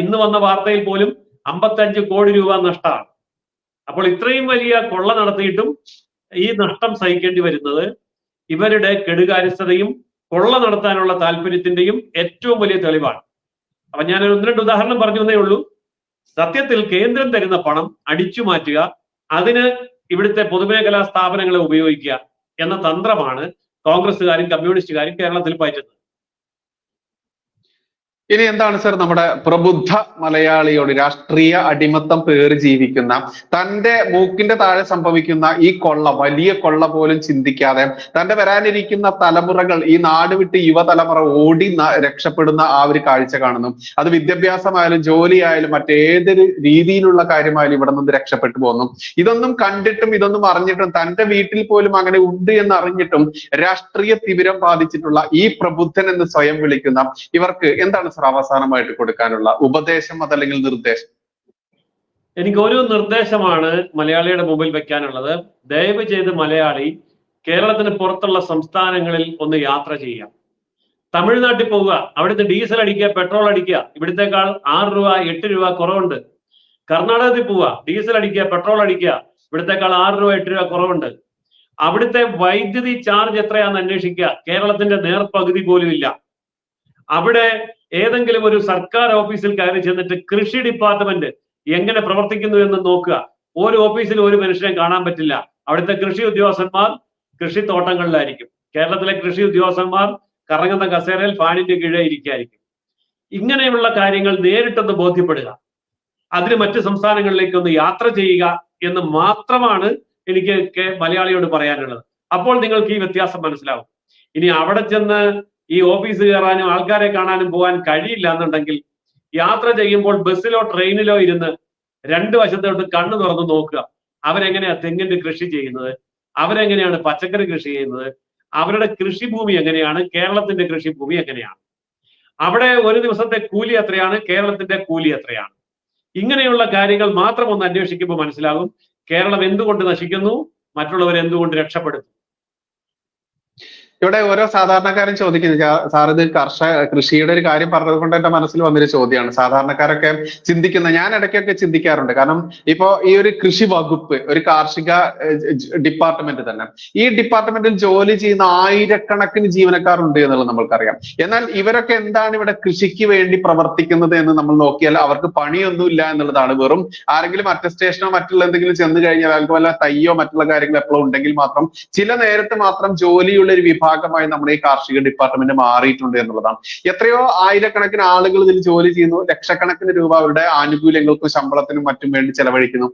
ഇന്ന് വന്ന വാർത്തയിൽ പോലും 55 കോടി രൂപ നഷ്ടമാണ്. അപ്പോൾ ഇത്രയും വലിയ കൊള്ള നടത്തിയിട്ടും ഈ നഷ്ടം സഹിക്കേണ്ടി വരുന്നത് ഇവരുടെ കെടുകാര്യസ്ഥതയും കൊള്ള നടത്താനുള്ള താല്പര്യത്തിന്റെയും ഏറ്റവും വലിയ തെളിവാണ്. അപ്പൊ ഞാനൊരു 1-2 ഉദാഹരണം പറഞ്ഞു എന്നേ ഉള്ളൂ. സത്യത്തിൽ കേന്ദ്രം തരുന്ന പണം അടിച്ചു മാറ്റുക, അതിന് ഇവിടുത്തെ പൊതുമേഖലാ സ്ഥാപനങ്ങളെ ഉപയോഗിക്കുക എന്ന തന്ത്രമാണ് കോൺഗ്രസ്സുകാരും കമ്മ്യൂണിസ്റ്റുകാരും കേരളത്തിൽ പയറ്റുന്നത്. ഇനി എന്താണ് സർ നമ്മുടെ പ്രബുദ്ധ മലയാളിയോട്, രാഷ്ട്രീയ അടിമത്തം പേറി ജീവിക്കുന്ന, തന്റെ മൂക്കിന്റെ താഴെ സംഭവിക്കുന്ന ഈ കൊള്ള, വലിയ കൊള്ള പോലും ചിന്തിക്കാതെ തന്റെ വരാനിരിക്കുന്ന തലമുറകൾ, ഈ നാട് വിട്ട് യുവതലമുറ ഓടി രക്ഷപ്പെടുന്ന ആ ഒരു കാഴ്ച കാണുന്നു. അത് വിദ്യാഭ്യാസമായാലും ജോലിയായാലും മറ്റേതൊരു രീതിയിലുള്ള കാര്യമായാലും ഇവിടെ നിന്ന് രക്ഷപ്പെട്ടു പോകുന്നു. ഇതൊന്നും കണ്ടിട്ടും ഇതൊന്നും അറിഞ്ഞിട്ടും തന്റെ വീട്ടിൽ പോലും അങ്ങനെ ഉണ്ട് എന്ന് അറിഞ്ഞിട്ടും രാഷ്ട്രീയ തിമിരം ബാധിച്ചിട്ടുള്ള ഈ പ്രബുദ്ധൻ എന്ന് സ്വയം വിളിക്കുന്ന ഇവർക്ക് എന്താണ് സർ അവസാനമായിട്ട് കൊടുക്കാനുള്ള ഉപദേശം, അതല്ലെങ്കിൽ നിർദ്ദേശം? എനിക്ക് ഒരു നിർദ്ദേശമാണ് മലയാളിയുടെ മുമ്പിൽ വെക്കാനുള്ളത്. ദയവ് ചെയ്ത് മലയാളി കേരളത്തിന് പുറത്തുള്ള സംസ്ഥാനങ്ങളിൽ ഒന്ന് യാത്ര ചെയ്യാം. തമിഴ്നാട്ടിൽ പോവുക, അവിടുത്തെ ഡീസൽ അടിക്കുക, പെട്രോൾ അടിക്കുക, ഇവിടത്തേക്കാൾ 6 രൂപ 8 രൂപ കുറവുണ്ട്. കർണാടകത്തിൽ പോവുക, ഡീസൽ അടിക്കുക, പെട്രോൾ അടിക്കുക, ഇവിടത്തേക്കാൾ 6 രൂപ 8 രൂപ കുറവുണ്ട്. അവിടുത്തെ വൈദ്യുതി ചാർജ് എത്രയാണെന്ന് അന്വേഷിക്കുക, കേരളത്തിന്റെ നേർപകുതി പോലും ഇല്ല. അവിടെ ഏതെങ്കിലും ഒരു സർക്കാർ ഓഫീസിൽ കയറി ചെന്നിട്ട് കൃഷി ഡിപ്പാർട്ട്മെന്റ് എങ്ങനെ പ്രവർത്തിക്കുന്നു എന്ന് നോക്കുക. ഒരു ഓഫീസിൽ ഒരു മനുഷ്യനെ കാണാൻ പറ്റില്ല. അവിടുത്തെ കൃഷി ഉദ്യോഗസ്ഥന്മാർ കൃഷിത്തോട്ടങ്ങളിലായിരിക്കും. കേരളത്തിലെ കൃഷി ഉദ്യോഗസ്ഥന്മാർ കറങ്ങുന്ന കസേരയിൽ ഫാനിന്റെ കീഴെ ഇരിക്കായിരിക്കും. ഇങ്ങനെയുള്ള കാര്യങ്ങൾ നേരിട്ടൊന്ന് ബോധ്യപ്പെടുക, അതിന് മറ്റ് സംസ്ഥാനങ്ങളിലേക്ക് ഒന്ന് യാത്ര ചെയ്യുക എന്ന് മാത്രമാണ് എനിക്ക് മലയാളിയോട് പറയാനുള്ളത്. അപ്പോൾ നിങ്ങൾക്ക് ഈ വ്യത്യാസം മനസ്സിലാവും. ഇനി അവിടെ ചെന്ന് ഈ ഓഫീസ് കയറാനും ആൾക്കാരെ കാണാനും പോകാൻ കഴിയില്ല എന്നുണ്ടെങ്കിൽ യാത്ര ചെയ്യുമ്പോൾ ബസ്സിലോ ട്രെയിനിലോ ഇരുന്ന് 2 വശത്തോട്ട് കണ്ണു തുറന്ന് നോക്കുക. അവരെങ്ങനെയാ തെങ്ങിന്റെ കൃഷി ചെയ്യുന്നത്, അവരെങ്ങനെയാണ് പച്ചക്കറി കൃഷി ചെയ്യുന്നത്, അവരുടെ കൃഷിഭൂമി എങ്ങനെയാണ്, കേരളത്തിന്റെ കൃഷിഭൂമി എങ്ങനെയാണ്, അവിടെ ഒരു ദിവസത്തെ കൂലി എത്രയാണ്, കേരളത്തിന്റെ കൂലി എത്രയാണ്. ഇങ്ങനെയുള്ള കാര്യങ്ങൾ മാത്രം ഒന്ന് അന്വേഷിക്കുമ്പോൾ മനസ്സിലാകും കേരളം എന്തുകൊണ്ട് നശിക്കുന്നു, മറ്റുള്ളവർ എന്തുകൊണ്ട് രക്ഷപ്പെടുന്നു. ഇവിടെ ഓരോ സാധാരണക്കാരൻ ചോദിക്കുന്നത്, സാർ ഇത് കൃഷിയുടെ ഒരു കാര്യം പറഞ്ഞത് കൊണ്ട് എന്റെ മനസ്സിൽ വന്നൊരു ചോദ്യമാണ്. സാധാരണക്കാരൊക്കെ ചിന്തിക്കുന്ന, ഞാൻ ഇടയ്ക്കൊക്കെ ചിന്തിക്കാറുണ്ട്. കാരണം ഇപ്പോ ഈ ഒരു കൃഷി വകുപ്പ്, ഒരു കാർഷിക ഡിപ്പാർട്ട്മെന്റ് തന്നെ, ഈ ഡിപ്പാർട്ട്മെന്റിൽ ജോലി ചെയ്യുന്ന ആയിരക്കണക്കിന് ജീവനക്കാരുണ്ട് എന്നുള്ളത് നമ്മൾക്കറിയാം. എന്നാൽ ഇവരൊക്കെ എന്താണ് ഇവിടെ കൃഷിക്ക് വേണ്ടി പ്രവർത്തിക്കുന്നത് എന്ന് നമ്മൾ നോക്കിയാൽ അവർക്ക് പണിയൊന്നുമില്ല എന്നുള്ളതാണ്. വെറും ആരെങ്കിലും അറ്റസ്റ്റേഷനോ മറ്റുള്ള എന്തെങ്കിലും ചെന്ന് കഴിഞ്ഞാൽ അവർക്ക് വല്ല തയ്യോ മറ്റുള്ള കാര്യങ്ങൾ എപ്പോഴും ഉണ്ടെങ്കിൽ മാത്രം ചില നേരത്ത് മാത്രം ജോലിയുള്ള ഒരു ഭാഗമായി നമ്മുടെ ഈ കാർഷിക ഡിപ്പാർട്ട്മെന്റ് മാറിയിട്ടുണ്ട് എന്നുള്ളതാണ്. എത്രയോ ആയിരക്കണക്കിന് ആളുകൾ ഇതിൽ ജോലി ചെയ്യുന്നു, ലക്ഷക്കണക്കിന് രൂപ അവരുടെ ആനുകൂല്യങ്ങൾക്കും ശമ്പളത്തിനും മറ്റും വേണ്ടി ചെലവഴിക്കുന്നു.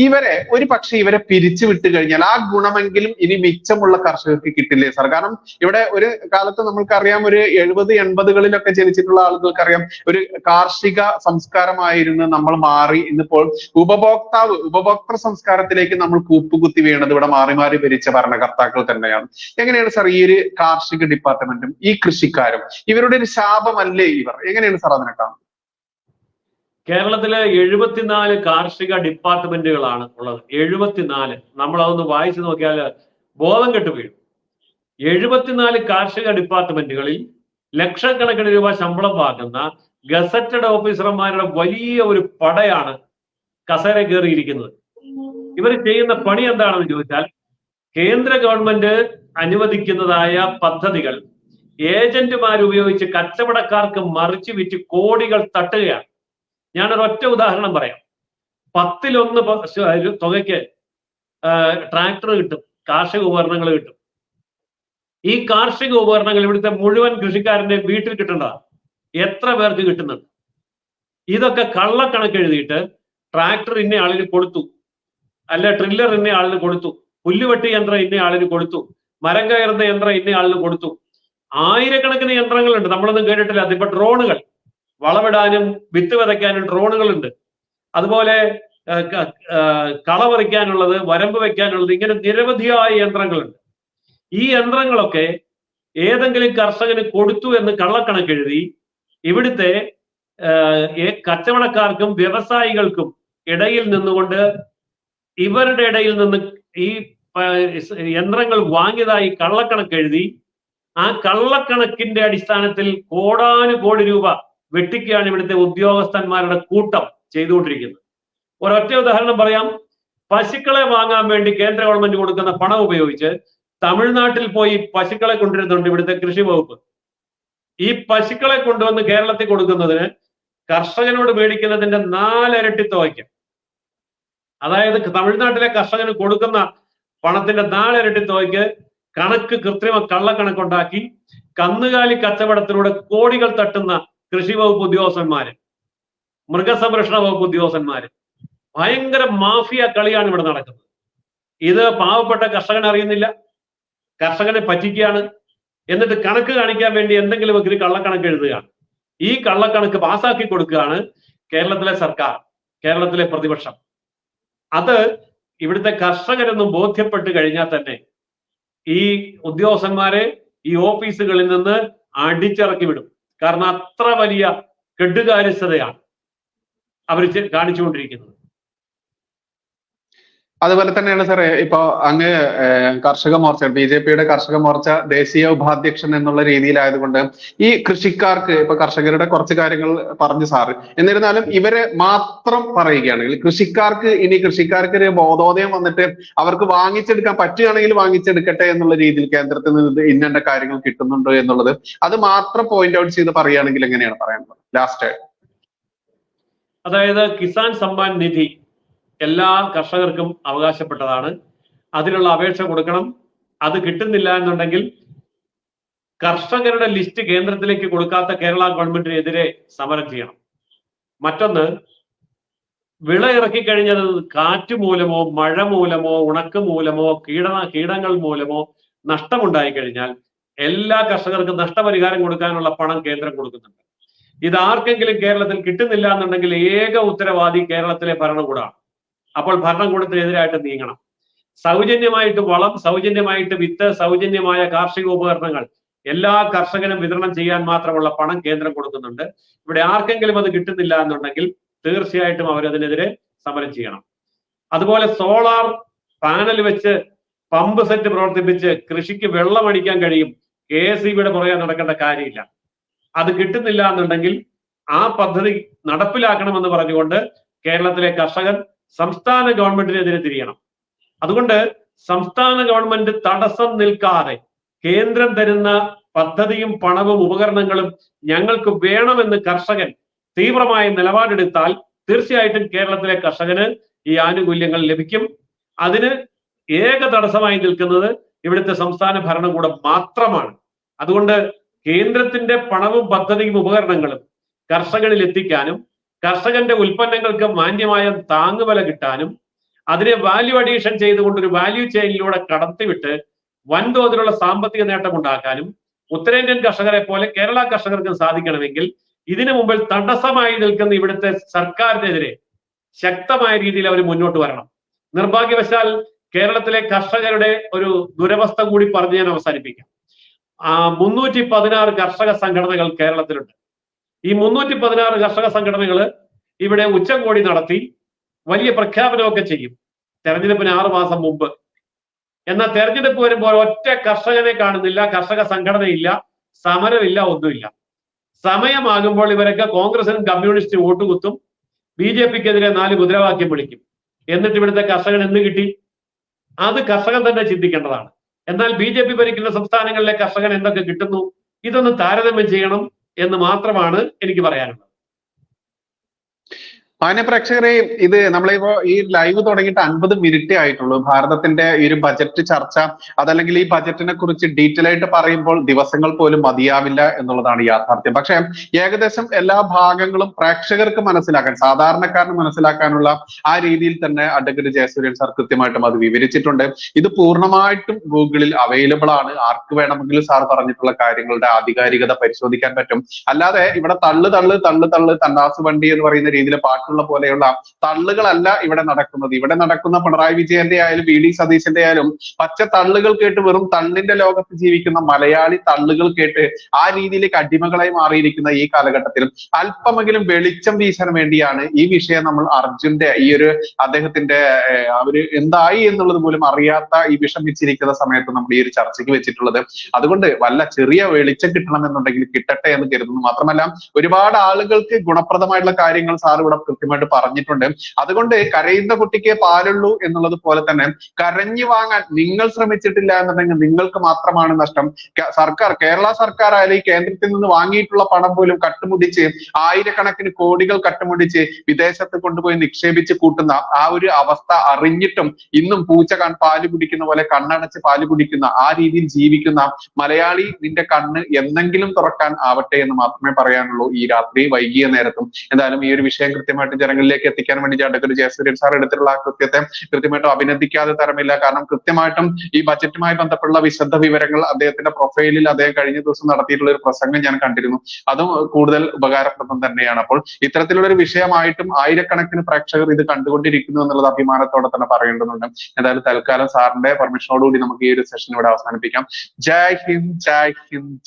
ഇവരെ പിരിച്ചു വിട്ടു കഴിഞ്ഞാൽ ആ ഗുണമെങ്കിലും ഇനി മിച്ചമുള്ള കർഷകർക്ക് കിട്ടില്ലേ സാർ? കാരണം ഇവിടെ ഒരു കാലത്ത് നമ്മൾക്കറിയാം, ഒരു 70-80കളിലൊക്കെ ജനിച്ചിട്ടുള്ള ആളുകൾക്കറിയാം, ഒരു കാർഷിക സംസ്കാരമായിരുന്നു നമ്മൾ മാറി ഇന്നിപ്പോൾ ഉപഭോക്തൃ സംസ്കാരത്തിലേക്ക് നമ്മൾ കൂപ്പുകുത്തി വീണത് ഇവിടെ മാറി മാറി ഭരിച്ച ഭരണകർത്താക്കൾ തന്നെയാണ്. എങ്ങനെയാണ് സാർ ഈ ഒരു കാർഷിക ഡിപ്പാർട്ട്മെന്റും ഈ കൃഷിക്കാരും ഇവരുടെ ഒരു ശാപമല്ലേ ഇവർ? എങ്ങനെയാണ് സാർ അതിനെ കാണുന്നത്? കേരളത്തിലെ 74 കാർഷിക ഡിപ്പാർട്ട്മെന്റുകളാണ് ഉള്ളത്. 74. നമ്മൾ അതൊന്ന് വായിച്ചു നോക്കിയാൽ ബോധം കെട്ടു വീഴും. 74 കാർഷിക ഡിപ്പാർട്ട്മെന്റുകളിൽ ലക്ഷക്കണക്കിന് രൂപ ശമ്പളം വാങ്ങുന്ന ഗസറ്റഡ് ഓഫീസർമാരുടെ വലിയ ഒരു പടയാണ് കസേര കയറിയിരിക്കുന്നത്. ഇവർ ചെയ്യുന്ന പണി എന്താണെന്ന് ചോദിച്ചാൽ, കേന്ദ്ര ഗവൺമെന്റ് അനുവദിക്കുന്നതായ പദ്ധതികൾ ഏജന്റുമാർ ഉപയോഗിച്ച് കച്ചവടക്കാർക്ക് മറിച്ച് വിറ്റ് കോടികൾ തട്ടുകയാണ്. ഞാനൊരൊറ്റ ഉദാഹരണം പറയാം. 10-1 തുകയ്ക്ക് ട്രാക്ടർ കിട്ടും, കാർഷിക ഉപകരണങ്ങൾ കിട്ടും. ഈ കാർഷിക ഉപകരണങ്ങൾ ഇവിടുത്തെ മുഴുവൻ കൃഷിക്കാരന്റെ വീട്ടിൽ കിട്ടേണ്ടതാണ്. എത്ര പേർക്ക് കിട്ടുന്നുണ്ട്? ഇതൊക്കെ കള്ളക്കണക്ക് എഴുതിയിട്ട് ട്രാക്ടർ ഇന്ന ആളിന് കൊടുത്തു, അല്ല ട്രില്ലർ ഇന്ന ആളിന് കൊടുത്തു, പുല്ലുവെട്ടി യന്ത്രം ഇന്ന ആളിന് കൊടുത്തു, മരം കയറുന്ന യന്ത്രം ഇന്ന ആളിന് കൊടുത്തു. ആയിരക്കണക്കിന് യന്ത്രങ്ങളുണ്ട്, നമ്മളൊന്നും കേട്ടിട്ടില്ല. അതിപ്പോ ഡ്രോണുകൾ, വളമിടാനും വിത്ത് വിതയ്ക്കാനും ഡ്രോണുകളുണ്ട്. അതുപോലെ കള പറിക്കാനുള്ളത്, വരമ്പ് വെക്കാനുള്ളത്, ഇങ്ങനെ നിരവധിയായ യന്ത്രങ്ങളുണ്ട്. ഈ യന്ത്രങ്ങളൊക്കെ ഏതെങ്കിലും കർഷകന് കൊടുത്തു എന്ന് കള്ളക്കണക്ക് എഴുതി ഇവിടുത്തെ കച്ചവടക്കാർക്കും വ്യവസായികൾക്കും ഇടയിൽ നിന്നുകൊണ്ട് ഇവരുടെ ഇടയിൽ നിന്ന് ഈ യന്ത്രങ്ങൾ വാങ്ങിയതായി കള്ളക്കണക്ക് എഴുതി ആ കള്ളക്കണക്കിന്റെ അടിസ്ഥാനത്തിൽ കോടാനുകോടി രൂപ വെട്ടിക്കുകയാണ് ഇവിടുത്തെ ഉദ്യോഗസ്ഥന്മാരുടെ കൂട്ടം ചെയ്തുകൊണ്ടിരിക്കുന്നത്. ഒരൊറ്റ ഉദാഹരണം പറയാം. പശുക്കളെ വാങ്ങാൻ വേണ്ടി കേന്ദ്ര ഗവൺമെന്റ് കൊടുക്കുന്ന പണം ഉപയോഗിച്ച് തമിഴ്നാട്ടിൽ പോയി പശുക്കളെ കൊണ്ടുവരുന്നുണ്ട് ഇവിടുത്തെ കൃഷി വകുപ്പ്. ഈ പശുക്കളെ കൊണ്ടുവന്ന് കേരളത്തിൽ കൊടുക്കുന്നതിന് കർഷകനോട് മേടിക്കുന്നതിന്റെ 4 ഇരട്ടി തുകയ്ക്ക്, അതായത് തമിഴ്നാട്ടിലെ കർഷകന് കൊടുക്കുന്ന പണത്തിന്റെ 4 ഇരട്ടി തുകയ്ക്ക് കണക്ക് കൃത്രിമ കള്ളക്കണക്കുണ്ടാക്കി കന്നുകാലി കച്ചവടത്തിലൂടെ കോടികൾ തട്ടുന്ന കൃഷി വകുപ്പ് ഉദ്യോഗസ്ഥന്മാര്, മൃഗസംരക്ഷണ വകുപ്പ് ഉദ്യോഗസ്ഥന്മാര്, ഭയങ്കര മാഫിയ കളിയാണ് ഇവിടെ നടക്കുന്നത്. ഇത് പാവപ്പെട്ട കർഷകൻ അറിയുന്നില്ല, കർഷകനെ പറ്റിക്കുകയാണ്. എന്നിട്ട് കണക്ക് കാണിക്കാൻ വേണ്ടി എന്തെങ്കിലും ഒരു കള്ളക്കണക്ക് എഴുതുകയാണ്. ഈ കള്ളക്കണക്ക് പാസ്സാക്കി കൊടുക്കുകയാണ് കേരളത്തിലെ സർക്കാർ, കേരളത്തിലെ പ്രതിപക്ഷം. അത് ഇവിടുത്തെ കർഷകരെന്ന് ബോധ്യപ്പെട്ട് കഴിഞ്ഞാൽ തന്നെ ഈ ഉദ്യോഗസ്ഥന്മാരെ ഈ ഓഫീസുകളിൽ നിന്ന് അടിച്ചിറക്കി വിടും. കാരണം അത്ര വലിയ കെടുകാര്യസ്ഥതയാണ് അവർ കാണിച്ചുകൊണ്ടിരിക്കുന്നത്. അതുപോലെ തന്നെയാണ് സാറേ ഇപ്പൊ അങ്ങ് കർഷക മോർച്ച, BJP-യുടെ കർഷക മോർച്ച ദേശീയ ഉപാധ്യക്ഷൻ എന്നുള്ള രീതിയിലായതുകൊണ്ട് ഈ കൃഷിക്കാർക്ക്, ഇപ്പൊ കർഷകരുടെ കുറച്ച് കാര്യങ്ങൾ പറഞ്ഞു സാറ്, എന്നിരുന്നാലും ഇവരെ മാത്രം പറയുകയാണെങ്കിൽ കൃഷിക്കാർക്ക് ഒരു ബോധോദയം വന്നിട്ട് അവർക്ക് വാങ്ങിച്ചെടുക്കാൻ പറ്റുകയാണെങ്കിൽ വാങ്ങിച്ചെടുക്കട്ടെ എന്നുള്ള രീതിയിൽ കേന്ദ്രത്തിൽ നിന്ന് ഇന്ന കാര്യങ്ങൾ കിട്ടുന്നുണ്ടോ എന്നുള്ളത് അത് മാത്രം പോയിന്റ് ഔട്ട് ചെയ്ത് പറയുകയാണെങ്കിൽ എങ്ങനെയാണ് പറയാനുള്ളത്? ലാസ്റ്റ്, അതായത് കിസാൻ സമ്മാൻ നിധി എല്ലാ കർഷകർക്കും അവകാശപ്പെട്ടതാണ്. അതിനുള്ള അപേക്ഷ കൊടുക്കണം. അത് കിട്ടുന്നില്ല എന്നുണ്ടെങ്കിൽ കർഷകരുടെ ലിസ്റ്റ് കേന്ദ്രത്തിലേക്ക് കൊടുക്കാത്ത കേരള ഗവൺമെന്റിനെതിരെ സമരം ചെയ്യണം. മറ്റൊന്ന്, വിള ഇറക്കിക്കഴിഞ്ഞത് കാറ്റ് മൂലമോ മഴ മൂലമോ ഉണക്ക് മൂലമോ കീടങ്ങൾ മൂലമോ നഷ്ടമുണ്ടായി കഴിഞ്ഞാൽ എല്ലാ കർഷകർക്കും നഷ്ടപരിഹാരം കൊടുക്കാനുള്ള പണം കേന്ദ്രം കൊടുക്കുന്നുണ്ട്. ഇതാർക്കെങ്കിലും കേരളത്തിൽ കിട്ടുന്നില്ല എന്നുണ്ടെങ്കിൽ ഏക ഉത്തരവാദി കേരളത്തിലെ ഭരണകൂടമാണ്. അപ്പോൾ ഭരണകൂടത്തിനെതിരായിട്ട് നീങ്ങണം. സൗജന്യമായിട്ട് വളം, സൗജന്യമായിട്ട് വിത്ത്, സൗജന്യമായ കാർഷിക ഉപകരണങ്ങൾ എല്ലാ കർഷകനും വിതരണം ചെയ്യാൻ മാത്രമുള്ള പണം കേന്ദ്രം കൊടുക്കുന്നുണ്ട്. ഇവിടെ ആർക്കെങ്കിലും അത് കിട്ടുന്നില്ല എന്നുണ്ടെങ്കിൽ തീർച്ചയായിട്ടും അവരതിനെതിരെ സമരം ചെയ്യണം. അതുപോലെ സോളാർ പാനൽ വെച്ച് പമ്പ് സെറ്റ് പ്രവർത്തിപ്പിച്ച് കൃഷിക്ക് വെള്ളം അടിക്കാൻ കഴിയും. KSEBിയുടെ പുറകെ നടക്കേണ്ട കാര്യമില്ല. അത് കിട്ടുന്നില്ല എന്നുണ്ടെങ്കിൽ ആ പദ്ധതി നടപ്പിലാക്കണമെന്ന് പറഞ്ഞുകൊണ്ട് കേരളത്തിലെ കർഷകർ സംസ്ഥാന ഗവൺമെന്റിനെതിരെ തിരിയണം. അതുകൊണ്ട് സംസ്ഥാന ഗവൺമെന്റ് തടസ്സം നിൽക്കാതെ കേന്ദ്രം തരുന്ന പദ്ധതിയും പണവും ഉപകരണങ്ങളും ഞങ്ങൾക്ക് വേണമെന്ന് കർഷകൻ തീവ്രമായ നിലപാടെടുത്താൽ തീർച്ചയായിട്ടും കേരളത്തിലെ കർഷകന് ഈ ആനുകൂല്യങ്ങൾ ലഭിക്കും. അതിന് ഏക തടസ്സമായി നിൽക്കുന്നത് ഇവിടുത്തെ സംസ്ഥാന ഭരണകൂടം മാത്രമാണ്. അതുകൊണ്ട് കേന്ദ്രത്തിന്റെ പണവും പദ്ധതിയും ഉപകരണങ്ങളും കർഷകരിൽ എത്തിക്കാനും കർഷകന്റെ ഉൽപ്പന്നങ്ങൾക്ക് മാന്യമായ താങ്ങുവില കിട്ടാനും അതിനെ വാല്യൂ അഡീഷൻ ചെയ്തുകൊണ്ട് ഒരു വാല്യൂ ചെയിനിലൂടെ കടത്തിവിട്ട് വൻതോതിലുള്ള സാമ്പത്തിക നേട്ടം ഉണ്ടാക്കാനും ഉത്തരേന്ത്യൻ കർഷകരെ പോലെ കേരള കർഷകർക്കും സാധിക്കണമെങ്കിൽ ഇതിനു മുമ്പിൽ തടസ്സമായി നിൽക്കുന്ന ഇവിടുത്തെ സർക്കാരിനെതിരെ ശക്തമായ രീതിയിൽ അവർ മുന്നോട്ട് വരണം. നിർഭാഗ്യവശാൽ കേരളത്തിലെ കർഷകരുടെ ഒരു ദുരവസ്ഥ കൂടി പറഞ്ഞ് ഞാൻ അവസാനിപ്പിക്കാം. 316 കർഷക സംഘടനകൾ കേരളത്തിലുണ്ട്. ഈ 316 കർഷക സംഘടനകൾ ഇവിടെ ഉച്ചകോടി നടത്തി വലിയ പ്രഖ്യാപനമൊക്കെ ചെയ്യും തെരഞ്ഞെടുപ്പിന് 6 മാസം മുമ്പ്. എന്നാൽ തെരഞ്ഞെടുപ്പ് വരുമ്പോൾ ഒറ്റ കർഷകനെ കാണുന്നില്ല, കർഷക സംഘടനയില്ല, സമരമില്ല, ഒന്നുമില്ല. സമയമാകുമ്പോൾ ഇവരൊക്കെ കോൺഗ്രസിനും കമ്മ്യൂണിസ്റ്റും വോട്ട് കുത്തും, BJPക്കെതിരെ 4 മുദ്രാവാക്യം വിളിക്കും. എന്നിട്ട് ഇവിടുത്തെ കർഷകൻ എന്ത് കിട്ടി? അത് കർഷകൻ തന്നെ ചിന്തിക്കേണ്ടതാണ്. എന്നാൽ BJP ഭരിക്കുന്ന സംസ്ഥാനങ്ങളിലെ കർഷകൻ എന്തൊക്കെ കിട്ടുന്നു? ഇതൊന്ന് താരതമ്യം ചെയ്യണം എന്ന് മാത്രമാണ് എനിക്ക് പറയാനുള്ളത്. മാന്യ പ്രേക്ഷകരെ, ഇത് നമ്മളിപ്പോ ഈ ലൈവ് തുടങ്ങിയിട്ട് 50 മിനിറ്റേ ആയിട്ടുള്ളൂ. ഭാരതത്തിന്റെ ഈ ഒരു ബജറ്റ് ചർച്ച, അതല്ലെങ്കിൽ ഈ ബജറ്റിനെ കുറിച്ച് ഡീറ്റെയിൽ ആയിട്ട് പറയുമ്പോൾ ദിവസങ്ങൾ പോലും മതിയാവില്ല എന്നുള്ളതാണ് യാഥാർത്ഥ്യം. പക്ഷെ ഏകദേശം എല്ലാ ഭാഗങ്ങളും പ്രേക്ഷകർക്ക് മനസ്സിലാക്കാൻ, സാധാരണക്കാരന് മനസ്സിലാക്കാനുള്ള ആ രീതിയിൽ തന്നെ അഡ്വക്കേറ്റ് ജയസൂര്യൻ സാർ കൃത്യമായിട്ടും അത് വിവരിച്ചിട്ടുണ്ട്. ഇത് പൂർണ്ണമായിട്ടും ഗൂഗിളിൽ അവൈലബിൾ ആണ്. ആർക്ക് വേണമെങ്കിലും സാർ പറഞ്ഞിട്ടുള്ള കാര്യങ്ങളുടെ ആധികാരികത പരിശോധിക്കാൻ പറ്റും. അല്ലാതെ ഇവിടെ തന്നാസ് വണ്ടി എന്ന് പറയുന്ന രീതിയിൽ പാട്ടുള്ള പോലെയുള്ള തള്ളുകളല്ല ഇവിടെ നടക്കുന്നത്. ഇവിടെ നടക്കുന്ന പിണറായി വിജയന്റെ ആയാലും VD സതീശന്റെ ആയാലും പച്ച തള്ളുകൾ കേട്ട് വെറും തള്ളിന്റെ ലോകത്ത് ജീവിക്കുന്ന മലയാളി തള്ളുകൾ കേട്ട് ആ രീതിയിലേക്ക് അടിമകളായി മാറിയിരിക്കുന്ന ഈ കാലഘട്ടത്തിലും അല്പമെങ്കിലും വെളിച്ചം വീശാൻ വേണ്ടിയാണ് ഈ വിഷയം നമ്മൾ അർജുന്റെ ഈ ഒരു അദ്ദേഹത്തിന്റെ അവര് എന്തായി എന്നുള്ളത് പോലും അറിയാത്ത ഈ വിഷം വെച്ചിരിക്കുന്ന സമയത്ത് നമ്മൾ ഈ ഒരു ചർച്ചയ്ക്ക് വെച്ചിട്ടുള്ളത്. അതുകൊണ്ട് വല്ല ചെറിയ വെളിച്ചം കിട്ടണമെന്നുണ്ടെങ്കിൽ കിട്ടട്ടെ എന്ന് കരുതുന്നു. മാത്രമല്ല ഒരുപാട് ആളുകൾക്ക് ഗുണപ്രദമായിട്ടുള്ള കാര്യങ്ങൾ സാർ ഇവിടെ കൃത്യമായിട്ട് പറഞ്ഞിട്ടുണ്ട്. അതുകൊണ്ട് കരയുന്ന കുട്ടിക്ക് പാലുള്ളൂ എന്നുള്ളത് പോലെ തന്നെ കരഞ്ഞു വാങ്ങാൻ നിങ്ങൾ ശ്രമിച്ചിട്ടില്ല എന്നുണ്ടെങ്കിൽ നിങ്ങൾക്ക് മാത്രമാണ് നഷ്ടം. കേരള സർക്കാർ ആയാലും ഈ കേന്ദ്രത്തിൽ നിന്ന് വാങ്ങിയിട്ടുള്ള പണം പോലും കട്ടുമുടിച്ച് ആയിരക്കണക്കിന് കോടികൾ കട്ടുമുടിച്ച് വിദേശത്ത് കൊണ്ടുപോയി നിക്ഷേപിച്ച് കൂട്ടുന്ന ആ ഒരു അവസ്ഥ അറിഞ്ഞിട്ടും ഇന്നും പൂച്ച പാല് കുടിക്കുന്ന പോലെ കണ്ണടച്ച് പാല് കുടിക്കുന്ന ആ രീതിയിൽ ജീവിക്കുന്ന മലയാളി, നിന്റെ കണ്ണ് എന്നെങ്കിലും തുറക്കാൻ ആവട്ടെ എന്ന് മാത്രമേ പറയാനുള്ളൂ ഈ രാത്രി വൈകിയ നേരത്തും. എന്തായാലും ഈ ഒരു വിഷയം കൃത്യമായിട്ട് ജനങ്ങളിലേക്ക് എത്തിക്കാൻ വേണ്ടി അഡ്വക്കേറ്റ് ജയസൂര്യൻ സാർ എടുത്തിട്ടുള്ള ആ കൃത്യത്തെ കൃത്യമായിട്ടും അഭിനന്ദിക്കാതെ തരമില്ല. കാരണം കൃത്യമായിട്ടും ഈ ബജറ്റുമായി ബന്ധപ്പെട്ടുള്ള വിശദ വിവരങ്ങൾ അദ്ദേഹത്തിന്റെ പ്രൊഫൈലിൽ അദ്ദേഹം കഴിഞ്ഞ ദിവസം നടത്തിയിട്ടുള്ള ഒരു പ്രസംഗം ഞാൻ കണ്ടിരുന്നു. അതും കൂടുതൽ ഉപകാരപ്രദം തന്നെയാണ്. അപ്പോൾ ഇത്തരത്തിലുള്ള ഒരു വിഷയമായിട്ടും ആയിരക്കണക്കിന് പ്രേക്ഷകർ ഇത് കണ്ടുകൊണ്ടിരിക്കുന്നു എന്നുള്ളത് അഭിമാനത്തോടെ തന്നെ പറയേണ്ടതുണ്ട്. എന്തായാലും തൽക്കാലം സാറിന്റെ പെർമിഷനോടുകൂടി നമുക്ക് ഈ ഒരു സെഷൻ ഇവിടെ അവസാനിപ്പിക്കാം. ജയ് ഹിന്ദ്, ജയ് ഹിന്ദ്.